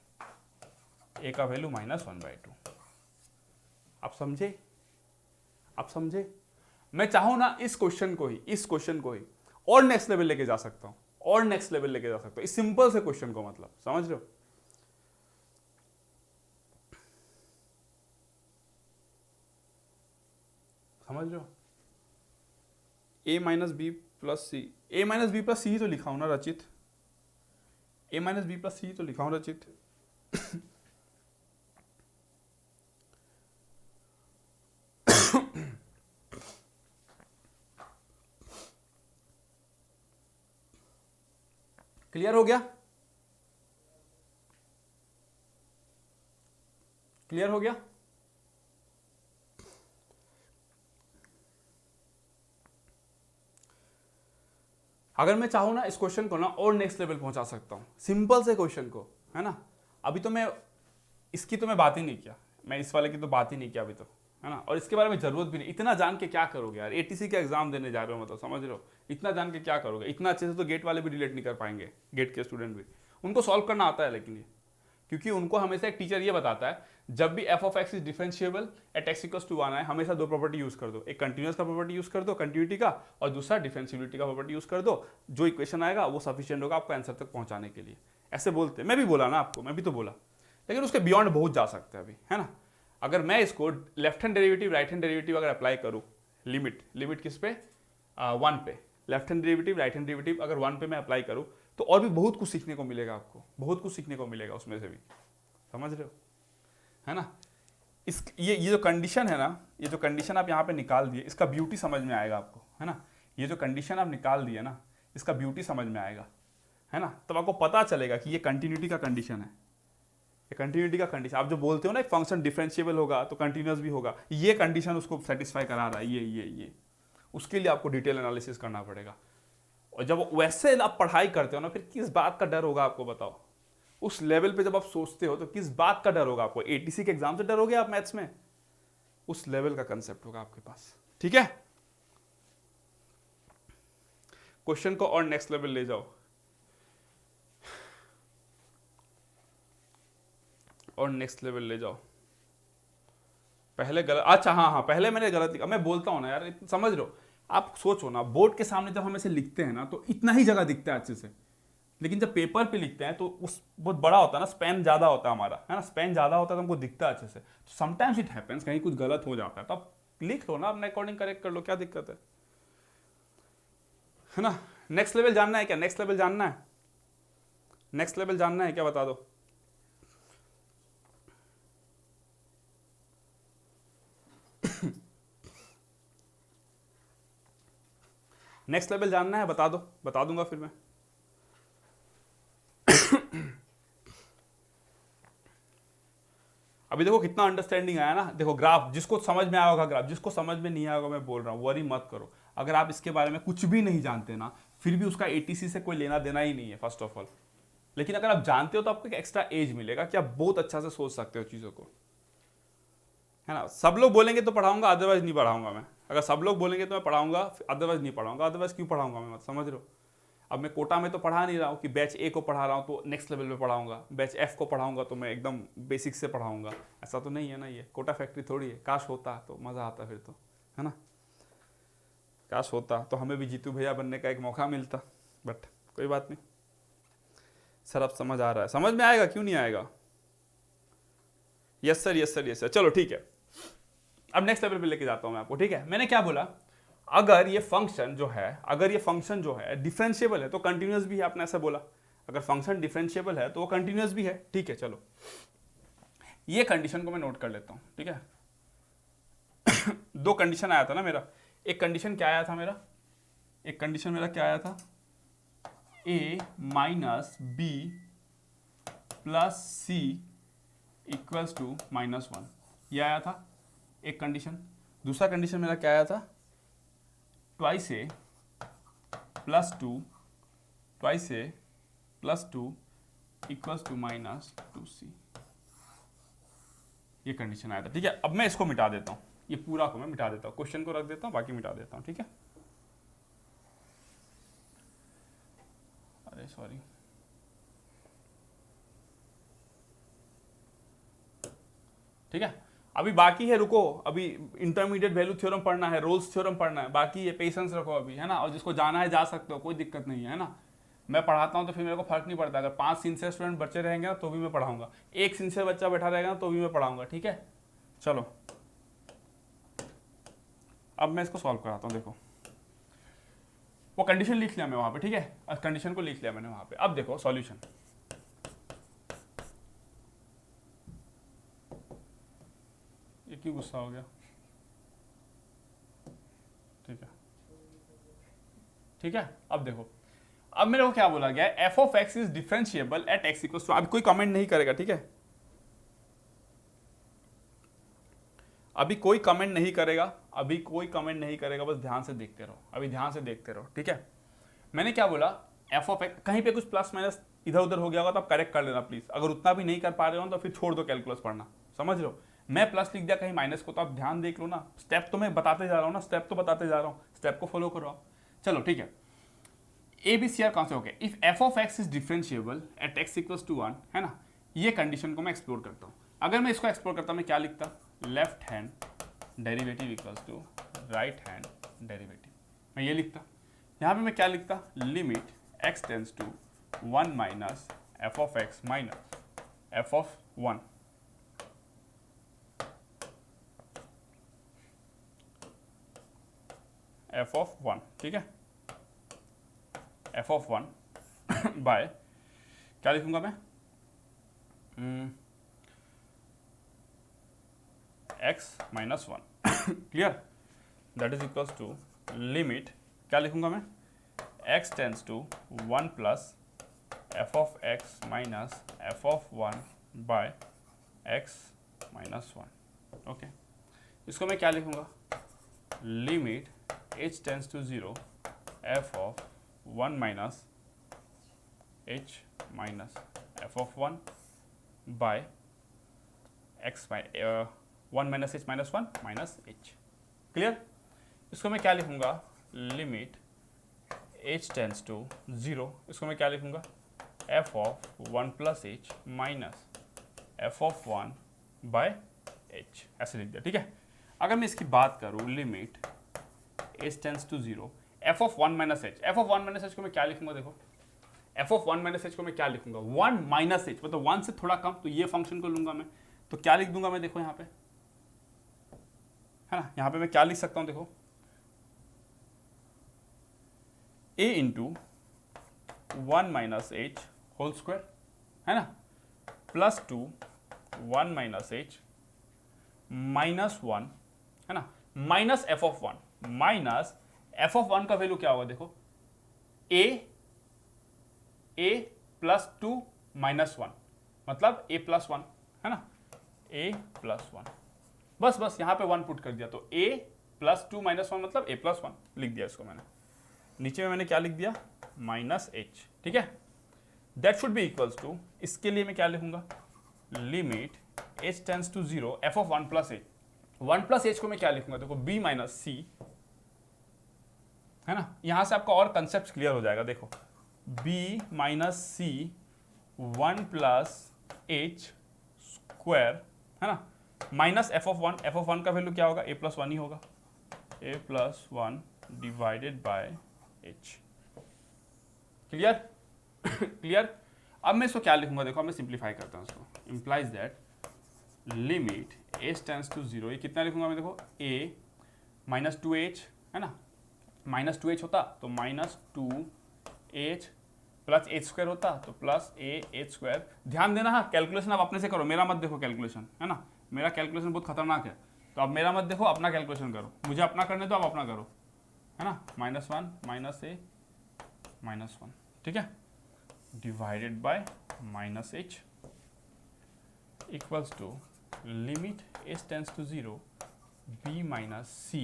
a का वैल्यू -1/2। आप समझे, आप समझे। मैं चाहूं ना इस क्वेश्चन को ही और नेक्स्ट लेवल लेके जा सकता हूं, और नेक्स्ट लेवल लेके जा सकता हूं, इस सिंपल से क्वेश्चन को, मतलब समझ रहे हो। समझ रहे हो, a - b + c, a - b + c ही तो लिखा हूं ना रचित, a - b + c ही तो लिखा हूं रचित क्लियर हो गया, क्लियर हो गया। अगर मैं चाहूं ना इस क्वेश्चन को ना और नेक्स्ट लेवल पहुंचा सकता हूं, सिंपल से क्वेश्चन को, है ना। अभी तो मैं इसकी तो मैं बात ही नहीं किया, मैं इस वाले की तो बात ही नहीं किया अभी तो, है ना, और इसके बारे में जरूरत भी नहीं। इतना जान के क्या करोगे यार, ATC का एग्जाम देने जा रहे हो, मतलब समझ रहे हो, इतना जान के क्या करोगे, इतना अच्छे से तो गेट वाले भी रिलेट नहीं कर पाएंगे, गेट के स्टूडेंट भी, उनको सॉल्व करना आता है, लेकिन ये क्योंकि उनको हमेशा एक टीचर ये बताता है जब भी f(x) is differentiable at x = 1 है, हमेशा दो प्रॉपर्टी यूज कर दो, एक कंटिन्यूअस का प्रॉपर्टी यूज कर दो कंटिन्यूटी का, और दूसरा डिफरेंशिएबिलिटी का प्रॉपर्टी यूज कर दो, जो इक्वेशन आएगा वो सफिशिएंट होगा आपको आंसर तक पहुंचाने के लिए। ऐसे बोलते हैं, मैं भी बोला ना आपको, मैं भी तो बोला, लेकिन उसके बियॉन्ड बहुत जा सकते हैं अभी, है ना। अगर मैं इसको left hand derivative right hand derivative अगर अप्लाई करूँ, लिमिट किस पे, 1 पे, left hand derivative right hand derivative अगर 1 पे मैं अप्लाई करूँ तो और भी बहुत कुछ सीखने को मिलेगा आपको, बहुत कुछ सीखने को मिलेगा उसमें से भी, समझ रहे हो, है ना। ये जो कंडीशन है ना, ये जो कंडीशन आप यहाँ पे निकाल दिए, इसका ब्यूटी समझ में आएगा आपको, है ना। ये जो कंडीशन आप निकाल दिए ना, इसका ब्यूटी समझ में आएगा, है ना। तब आपको पता चलेगा कि ये कंटिन्यूटी का कंडीशन है, ये कंटिन्यूटी का कंडीशन। आप जो बोलते हो ना, एक फंक्शन डिफरेंशिएबल होगा तो कंटिन्यूस भी होगा, ये कंडीशन उसको सेटिस्फाई करा रहा है, ये उसके लिए आपको डिटेल एनालिसिस करना पड़ेगा। और जब वैसे आप पढ़ाई करते हो ना, फिर किस बात का डर होगा आपको बताओ। उस लेवल पे जब आप सोचते हो तो किस बात का डर होगा आपको? एटीसी के एग्जाम से डरोगे आप मैथ्स में? उस लेवल का कंसेप्ट होगा आपके पास, ठीक है। क्वेश्चन को और नेक्स्ट लेवल ले जाओ, और नेक्स्ट लेवल ले जाओ। पहले गलत, अच्छा हाँ, पहले मैंने गलत लिखा। मैं बोलता हूँ ना यार, समझ रहे हो आप? सोचो ना, बोर्ड के सामने जब हम ऐसे लिखते हैं ना तो इतना ही जगह दिखता है अच्छे से, लेकिन जब पेपर पे लिखते हैं तो उस बहुत बड़ा होता है ना, स्पैन ज्यादा होता है हमारा, है ना। स्पैन ज्यादा होता है तो हमको दिखता है अच्छे से। तो समटाइम्स इट हैपेंस, कहीं कुछ गलत हो जाता है तो आप लिख लो ना, अपने अकॉर्डिंग करेक्ट कर लो, क्या दिक्कत है ना। नेक्स्ट लेवल जानना है क्या? नेक्स्ट लेवल जानना है? नेक्स्ट लेवल जानना है क्या? बता दो। नेक्स्ट लेवल जानना है? बता दो, बता दूंगा फिर मैं। अभी देखो कितना अंडरस्टैंडिंग आया ना। देखो ग्राफ, जिसको समझ में आया होगा ग्राफ, जिसको समझ में नहीं आया होगा मैं बोल रहा हूँ, वरी मत करो। अगर आप इसके बारे में कुछ भी नहीं जानते ना, फिर भी उसका एटीसी से कोई लेना देना ही नहीं है फर्स्ट ऑफ ऑल। लेकिन अगर आप जानते हो तो आपको एक एक्स्ट्रा एज मिलेगा कि आप बहुत अच्छा से सोच सकते हो चीज़ों को, है ना। सब लोग बोलेंगे तो पढ़ाऊंगा, अदरवाइज नहीं पढ़ाऊंगा मैं। अगर सब लोग बोलेंगे तो मैं पढ़ाऊंगा, अदरवाइज नहीं पढ़ाऊंगा। अदरवाइज क्यों पढ़ाऊंगा मैं, मत समझ रहे हो। अब मैं कोटा में तो पढ़ा नहीं रहा हूँ कि बैच ए को पढ़ा रहा हूँ तो नेक्स्ट लेवल पे पढ़ाऊंगा, बैच एफ को पढ़ाऊंगा तो मैं एकदम बेसिक से पढ़ाऊंगा, ऐसा तो नहीं है ना। ये कोटा फैक्ट्री थोड़ी है। काश होता तो मज़ा आता फिर तो, है ना। काश होता तो हमें भी जीतू भैया बनने का एक मौका मिलता, बट कोई बात नहीं। सर अब समझ आ रहा है, समझ में आएगा, क्यों नहीं आएगा। Yes sir, yes sir, yes sir. चलो ठीक है, अब नेक्स्ट लेवल पे लेके जाता हूँ मैं आपको, ठीक है। मैंने क्या बोला, अगर ये फंक्शन जो है, अगर ये फंक्शन जो है डिफरेंशिएबल है तो कंटिन्यूस भी है, आपने ऐसा बोला। अगर फंक्शन डिफरेंशिएबल है तो वो कंटिन्यूस भी है, ठीक है। चलो ये कंडीशन को मैं नोट कर लेता हूँ, ठीक है। दो कंडीशन आया था ना मेरा। एक कंडीशन क्या आया था मेरा, एक कंडीशन मेरा क्या आया था, a minus b plus c equals to -1, ये आया था एक कंडीशन। दूसरा कंडीशन मेरा क्या आया था, twice a plus two equals to -2c, ये कंडीशन आया था, ठीक है। अब मैं इसको मिटा देता हूँ, ये पूरा को मैं मिटा देता हूँ, क्वेश्चन को रख देता हूँ, बाकी मिटा देता हूँ, ठीक है। अरे सॉरी, ठीक है। अभी बाकी है, रुको, अभी इंटरमीडिएट वैल्यू थ्योरम पढ़ना है, रोल्स थ्योरम पढ़ना है, बाकी ये पेशेंस रखो अभी, है ना। और जिसको जाना है जा सकते हो, कोई दिक्कत नहीं है ना। मैं पढ़ाता हूँ तो फिर मेरे को फर्क नहीं पड़ता। अगर 5 सिंसियर स्टूडेंट बच्चे रहेंगे ना तो भी मैं पढ़ाऊंगा, एक सिंसियर बच्चा बैठा रहेगा ना तो भी मैं पढ़ाऊंगा, ठीक है। चलो अब मैं इसको सॉल्व कराता हूँ। देखो वो कंडीशन लिख लिया मैं वहां पे, ठीक है। कंडीशन को लिख लिया मैंने वहां पे। अब देखो सॉल्यूशन, ये क्यों गुस्सा हो गया, ठीक है, ठीक है। अब देखो, अब मेरे को क्या बोला गया है, f of x is differentiable at x equals to, अब कोई कमेंट नहीं करेगा, ठीक है। अभी कोई कमेंट नहीं करेगा, अभी कोई कमेंट नहीं करेगा, बस ध्यान से देखते रहो, अभी ध्यान से देखते रहो, ठीक है। मैंने क्या बोला, एफ ऑफ एक्स, कहीं पे कुछ प्लस माइनस इधर उधर हो गया होगा तो आप करेक्ट कर लेना प्लीज। अगर उतना भी नहीं कर पा रहे हो तो फिर छोड़ दो कैलकुलस पढ़ना, समझ लो। मैं प्लस लिख दिया कहीं माइनस को, तो आप ध्यान देख लो ना। स्टेप तो मैं बताते जा रहा हूँ ना, स्टेप तो बताते जा रहा हूँ, स्टेप को फॉलो करो आप। चलो ठीक है, ए बी सी आर कौन से हो गए, if f of x is differentiable at x equals to 1, है ना। ये कंडीशन को मैं एक्सप्लोर करता हूँ। अगर मैं इसको एक्सप्लोर करता मैं क्या लिखता, left hand derivative equals to right hand derivative, मैं ये लिखता। यहाँ पे मैं क्या लिखता, limit x tends to 1 minus f of x minus f of 1, f of 1, ठीक है। एफ ऑफ 1 बाय क्या लिखूंगा मैं, x minus one. Clear? That is equals to limit, क्या लिखूंगा मैं, x tends to 1 plus f of x minus f of one by x minus one. Okay, इसको मैं क्या लिखूंगा, limit h tends to 0 f of 1 minus h minus f of one by x 1 minus h minus one minus h। Clear? इसको मैं क्या लिखूंगा, limit h tends to 0, इसको मैं क्या लिखूंगा, f of 1 plus h minus f of 1 by h, ऐसे लिख दिया। ठीक है, अगर मैं इसकी बात करूं, limit h tends to 0 f of 1 minus h, f of 1 minus h को मैं क्या लिखूंगा, देखो f ऑफ 1 माइनस h को मैं क्या लिखूंगा, 1 माइनस h, मतलब 1 से थोड़ा कम, तो ये फंक्शन को लूंगा मैं, तो क्या लिख दूंगा मैं, देखो यहाँ पे, है ना, यहाँ पे मैं क्या लिख सकता हूँ, देखो a into 1 minus h whole square, है ना, प्लस 2 1 माइनस h माइनस 1, है ना, minus f of 1, minus f of 1 का वैल्यू क्या होगा, देखो a प्लस 2 माइनस 1, मतलब a प्लस 1, है ना, a प्लस 1, बस यहाँ पे 1 पुट कर दिया, तो a प्लस 2 माइनस 1 मतलब a प्लस 1 लिख दिया इसको मैंने। नीचे में मैंने क्या लिख दिया, माइनस h। ठीक है, that should be equals to, इसके लिए मैं क्या लिखूंगा, limit h tends to 0 f of 1 plus h, 1 plus h को मैं क्या लिखूंगा, देखो b माइनस c, है ना, यहां से आपका और कंसेप्ट क्लियर हो जाएगा। देखो b minus c 1 plus h square, है ना, माइनस एफ ऑफ 1 का वैल्यू क्या होगा, a प्लस 1 ही होगा, a plus 1 divided by h। Clear? Clear? अब मैं इसको क्या लिखूंगा, देखो मैं सिंप्लीफाई करता हूँ इसको, implies that limit h tends to 0, ये कितना लिखूंगा मैं, देखो a माइनस 2h, है ना, माइनस 2h होता तो minus 2h plus h square होता तो प्लस a h स्क्वायर। ध्यान देना, हाँ, कैलकुलेशन आप अपने से करो, मेरा मत देखो कैलकुलेशन, है ना, मेरा कैलकुलेशन बहुत खतरनाक है, तो आप मेरा मत देखो, अपना कैलकुलेशन करो, मुझे अपना करने दो, आप अपना करो, है ना, माइनस 1 माइनस a माइनस 1, ठीक है, divided by minus h equals to limit h tends to 0 b minus c,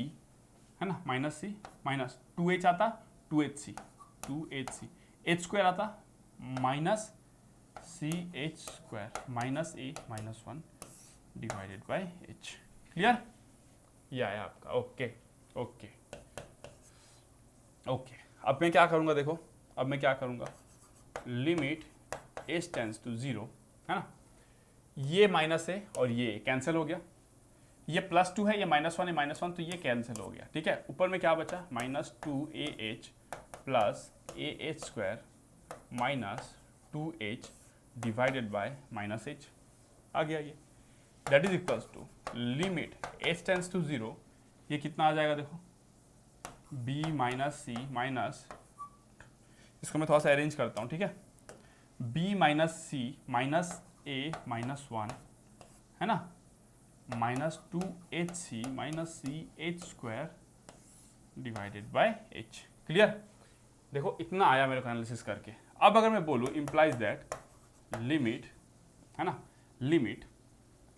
है ना, माइनस c माइनस 2h आता 2hc, 2hc, h स्क्वायर आता minus ch square minus a minus 1 divided by h। Clear? यह है आपका। Okay okay okay, अब मैं क्या करूंगा, देखो अब मैं क्या करूंगा, लिमिट h टेंस टू 0, है ना, ये माइनस है और ये कैंसिल हो गया, ये प्लस 2 है, ये माइनस 1 है, माइनस 1, तो ये कैंसिल हो गया। ठीक है, ऊपर में क्या बचा, minus 2ah plus ah square minus 2h divided by minus h आ गया ये, that is equals to limit h tends to 0, ये कितना आ जाएगा, देखो b माइनस सी माइनस, इसको मैं थोड़ा सा अरेंज करता हूँ, ठीक है, b minus c minus a minus 1, है ना, minus 2hc minus c h square divided by h। Clear? देखो इतना आया मेरे को एनालिसिस करके। अब अगर मैं बोलूँ इम्प्लाइज दैट लिमिट, है ना, लिमिट,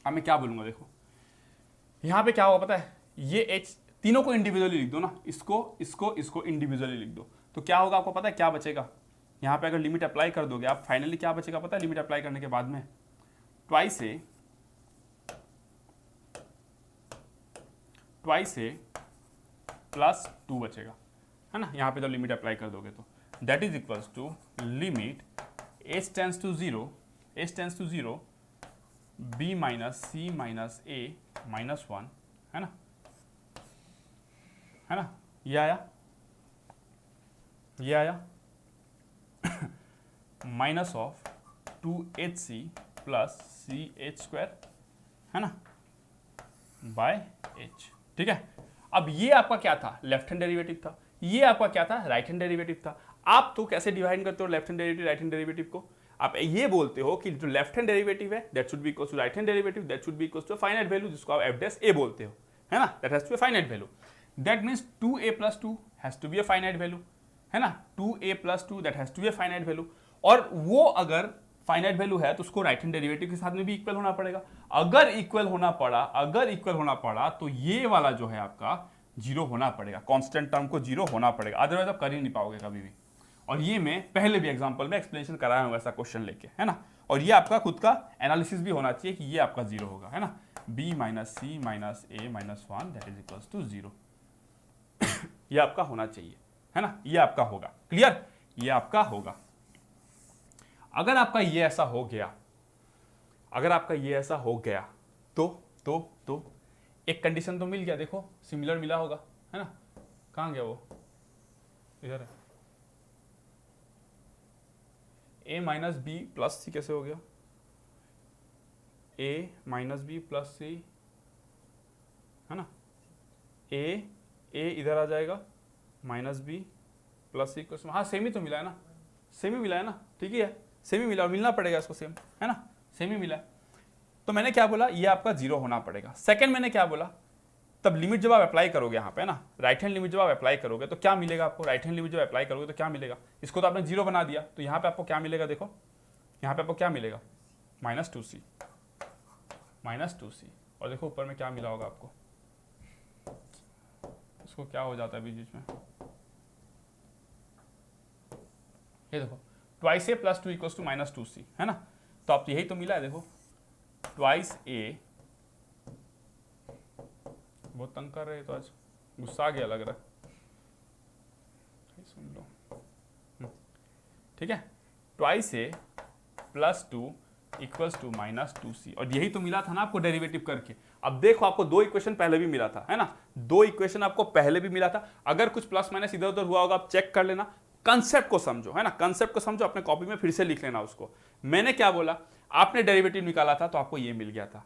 अब मैं क्या बोलूँगा, देखो यहाँ पे क्या होगा पता है, ये h तीनों को इंडिविजुअली लिख दो ना, इसको इंडिविजुअली लिख दो, तो क्या होगा आपको पता है, क्या बचेगा यहाँ पे, अगर लिमिट अप्लाई कर दोगे आप, फाइनली क्या बचेगा पता है, लिमिट अप्लाई करने के बाद में ट्वाइस ए प्लस 2 बचेगा, है ना, यहाँ पे जब लिमिट अप्लाई कर दोगे तो that is equals to limit h tends to 0 b minus c minus a minus 1, है ना, ये आया minus of 2hc plus c h square, है ना, बाय h। ठीक है, अब ये आपका क्या था, लेफ्ट हैंड डेरिवेटिव था, ये आपका क्या था, राइट हैंड डेरिवेटिव था। आप तो कैसे डिवाइड करते हो left hand derivative right hand derivative को, आप ये बोलते हो कि जो लेफ्ट हैंड डेरिवेटिव है that should be equal to right hand derivative, that should be equal to finite value, जिसको आप एफ डैश ए बोलते हो, है ना, that has to be finite value. That means 2a + 2 has to be a finite value, है ना, 2a + 2 that has to be a finite value. और वो अगर फाइनाइट वैल्यू है तो उसको राइट हैंड डेरिवेटिव के साथ में भी इक्वल होना पड़ेगा। अगर इक्वल होना पड़ा तो ये वाला जो है आपका 0 होना पड़ेगा, कांस्टेंट टर्म को 0 होना पड़ेगा, अदरवाइज आप कर ही नहीं पाओगे कभी भी। और ये मैं पहले भी एग्जांपल में एक्सप्लेनेशन कराया हूँ ऐसा क्वेश्चन लेके, है ना। और ये आपका खुद का एनालिसिस भी होना चाहिए कि ये आपका 0 होगा, है ना, b - c - a - 1 that is equals to 0। ये आपका होना चाहिए, है ना, ये आपका होगा। क्लियर, ये आपका होगा। अगर आपका ये ऐसा हो गया, तो एक कंडीशन तो मिल गया, देखो सिमिलर मिला होगा, है ना, कहां गया वो, इधर है। a - b + c कैसे हो गया, a - b + c, है ना, a इधर आ जाएगा, -b + c को, हाँ सेम ही तो मिला है ना, सेम ही मिला है ना, ठीक ही है, सेम ही मिला, मिलना पड़ेगा इसको सेम, है ना, सेम ही मिला है। तो मैंने क्या बोला, ये आपका 0 होना पड़ेगा। सेकंड मैंने क्या बोला, तब लिमिट जब आप अप्लाई करोगे यहाँ पे, है ना, राइट हैंड लिमिट जब आप अप्लाई करोगे तो क्या मिलेगा आपको, राइट हैंड लिमिट जब अप्लाई करोगे तो क्या मिलेगा, इसको तो आपने 0 बना दिया, तो यहाँ पे आपको क्या मिलेगा, देखो यहाँ पे आपको क्या मिलेगा, -2c, और देखो ऊपर में क्या मिला होगा आपको, इसको क्या हो जाता है बीच बीच में, ये देखो ट्वाइस a + 2 = -2c, है ना, तो आप यही तो मिला है, देखो ट्वाइस a, बहुत तंग कर रहे हैं तो आज, गुस्सा आ गया लग रहा है, सुन लो, ठीक है, ट्वाइस a + 2 = -2c, और यही तो मिला था ना आपको डेरिवेटिव करके। अब देखो आपको 2 इक्वेशन पहले भी मिला था, है ना, 2 इक्वेशन आपको पहले भी मिला था। अगर कुछ प्लस माइनस इधर उधर हुआ होगा आप चेक कर लेना, कंसेप्ट को समझो, है ना, कंसेप्ट को समझो, अपने कॉपी में फिर से लिख लेना उसको। मैंने क्या बोला, आपने डेरिवेटिव निकाला था तो आपको ये मिल गया था।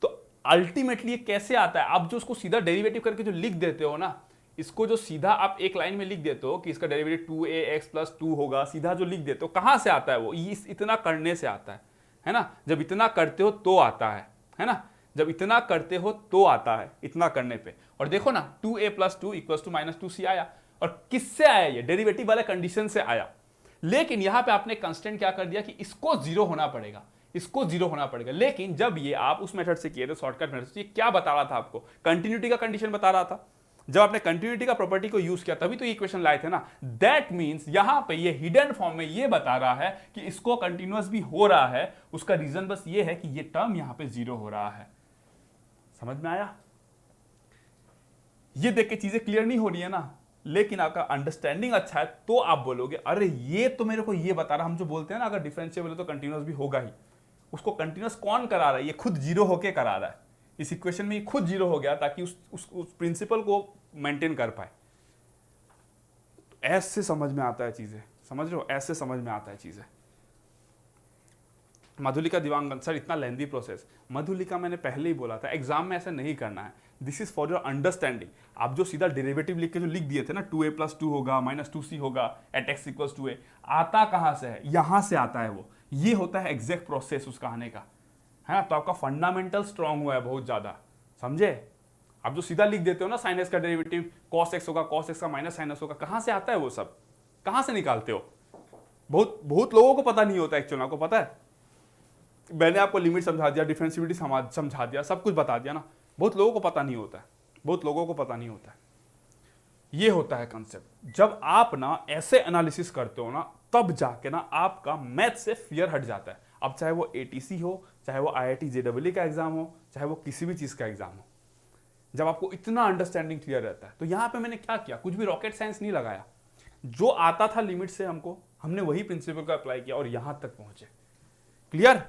तो अल्टीमेटली ये कैसे आता है, आप जो उसको सीधा डेरिवेटिव करके जो लिख देते हो ना, इसको जो सीधा आप एक लाइन में लिख देते हो कि इसका डेरिवेटिव 2ax + 2 होगा, सीधा जो लिख देते हो, कहां से आता है वो, इतना करने से आता है ना, जब इतना करते हो तो आता है ना, जब इतना करते हो तो आता है, इतना करने पे। और देखो ना 2a + 2 = -2c आया, और किससे आया, ये डेरिवेटिव वाले कंडीशन से आया। लेकिन यहां पे आपने कांस्टेंट क्या कर दिया कि इसको 0 होना पड़ेगा, इसको 0 होना पड़ेगा। लेकिन जब ये आप उस मेथड से किए थे, शॉर्टकट मेथड से, ये क्या बता रहा था आपको, कंटिन्यूटी का कंडीशन बता रहा था। जब आपने कंटिन्यूटी का प्रॉपर्टी को यूज किया तभी तो ये इक्वेशन लाए थे ना। दैट मींस यहां पे ये हिडन फॉर्म में ये बता रहा है कि इसको कंटिन्यूअस भी हो रहा है, उसका रीजन बस ये है कि ये टर्म यहां पे 0 हो रहा है। समझ में आया? ये देख के चीजें क्लियर नहीं हो रही है ना, लेकिन आपका अंडरस्टैंडिंग अच्छा है तो आप बोलोगे अरे ये तो मेरे को ये बता रहा, हम जो बोलते हैं ना अगर डिफरेंशिएबल है तो कंटिन्यूअस भी होगा ही। उसको कंटिन्यूअस कौन करा रहा है, ये खुद 0 होके करा रहा है। इस इक्वेशन में ये खुद 0 हो गया ताकि उस प्रिंसिपल को मेंटेन कर पाए। ऐसे समझ में आता है चीजें, समझ रहे हो, ऐसे समझ में आता है चीजें। मधुलिका दिवांगन सर, इतना लेंदी प्रोसेस। मधुलिका मैंने पहले ही बोला था एग्जाम में ऐसा नहीं करना है, this is for your understanding. आप जो सीधा डेरिवेटिव लिख के जो लिख दिए थे ना 2a + 2 होगा -2c होगा एट x = 2a, आता कहां से है, यहां से आता है वो। ये होता है एग्जैक्ट प्रोसेस उसका आने का, है ना। तो आपका फंडामेंटल स्ट्रांग हुआ है बहुत ज्यादा, समझे। आप जो सीधा लिख देते हो ना sin x का डेरिवेटिव cos x होगा, cos x का -sin x होगा, कहां से आता है वो सब, कहां से निकालते हो। बहुत लोगों को पता नहीं होता एक्चुअली। आपको पता है मैंने आपको लिमिट समझा दिया, डिफरेंशिएबिलिटी समझा दिया, सब कुछ बता दिया ना, बहुत लोगों को पता नहीं होता है, बहुत लोगों को पता नहीं होता है। ये होता है कंसेप्ट। जब आप ना ऐसे एनालिसिस करते हो ना तब जाके ना आपका मैथ से फियर हट जाता है। अब चाहे वो ATC हो, चाहे वो IIT JEE का एग्जाम हो, चाहे वो किसी भी चीज का एग्जाम हो, जब आपको इतना अंडरस्टैंडिंग क्लियर रहता है। तो यहां पे मैंने क्या किया, कुछ भी रॉकेट साइंस नहीं लगाया, जो आता था लिमिट से हमको, हमने वही प्रिंसिपल का अप्लाई किया और यहां तक पहुंचे। क्लियर?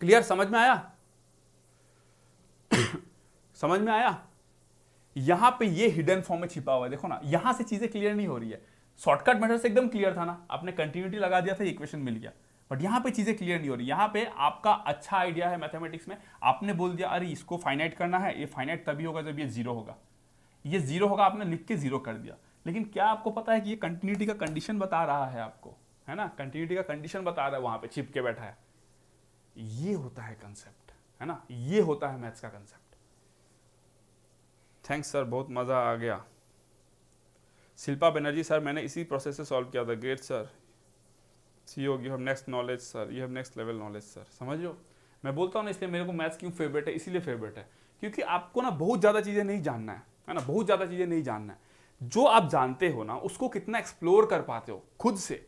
क्लियर? समझ में आया? समझ में आया? यहां पे ये हिडन फॉर्म में छिपा हुआ है, देखो ना, यहां से चीजें क्लियर नहीं हो रही है। शॉर्टकट मेथड से एकदम क्लियर था ना, आपने कंटिन्यूटी लगा दिया था, इक्वेशन मिल गया। बट यहां पे चीजें क्लियर नहीं हो रही। यहां पे आपका अच्छा आइडिया है मैथमेटिक्स में, आपने बोल दिया अरे इसको फाइनाइट करना है, ये फाइनाइट तभी होगा जब ये 0 होगा, ये 0 होगा, आपने लिख के 0 कर दिया। लेकिन क्या आपको पता है कि ये कंटिन्यूटी का कंडीशन बता रहा है आपको, है ना, कंटिन्यूटी का कंडीशन बता रहा है, वहां पे छिप के बैठा है। ये होता है कंसेप्ट, है ना, ये होता है मैथ्स का कंसेप्ट। थैंक्स सर, बहुत मजा आ गया। शिल्पा बनर्जी सर, मैंने इसी प्रोसेस से सॉल्व किया था। Great sir. CO you have next knowledge sir, you have next level knowledge sir. समझ लो, मैं बोलता हूँ ना, इसलिए मेरे को मैथ्स क्यों फेवरेट है, इसीलिए फेवरेट है क्योंकि आपको ना बहुत ज़्यादा चीज़ें नहीं जानना है ना, बहुत ज़्यादा चीज़ें नहीं जानना है। जो आप जानते हो ना, उसको कितना एक्सप्लोर कर पाते हो खुद से।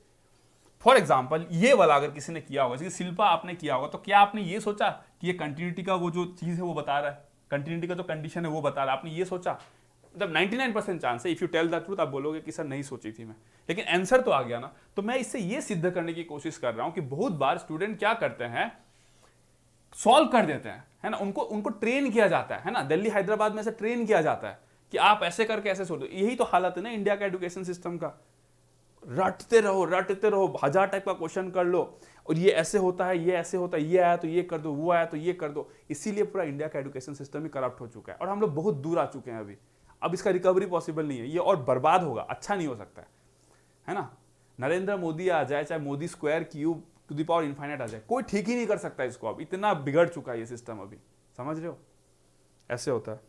फॉर एग्जाम्पल, ये वाला अगर किसी ने किया होगा, जैसे शिल्पा आपने किया होगा, तो क्या आपने ये सोचा कि ये कंटिन्यूटी का वो जो चीज़ है वो बता रहा है, कंटिन्यूटी का जो कंडीशन है वो बता रहा है, आपने ये सोचा? मतलब 99% चांस है, if you tell the truth, आप बोलोगे कि सर नहीं सोची थी मैं, लेकिन आंसर तो आ गया ना। तो मैं इससे ये सिद्ध करने की कोशिश कर रहा हूं कि बहुत बार स्टूडेंट क्या करते हैं, सॉल्व कर देते हैं, है ना, उनको ट्रेन किया जाता है ना, दिल्ली हैदराबाद में से ट्रेन किया जाता है कि आप ऐसे करके ऐसे सोचो। यही तो हालत है ना इंडिया का एजुकेशन सिस्टम का। रटते रहो, 1000 टाइप का क्वेश्चन कर लो, और ये ऐसे होता है, ये ऐसे होता है, ये आया तो ये कर दो, वो आया तो ये कर दो। इसीलिए पूरा इंडिया का एजुकेशन सिस्टम ही करप्ट हो चुका है, और हम लोग बहुत दूर आ चुके हैं अभी। अब इसका रिकवरी पॉसिबल नहीं है, ये और बर्बाद होगा, अच्छा नहीं हो सकता है ना। नरेंद्र मोदी आ जाए, चाहे Modi square cube to the power infinite आ जाए, कोई ठीक ही नहीं कर सकता इसको। अब इतना बिगड़ चुका है ये सिस्टम अभी, समझ रहे हो, ऐसे होता है।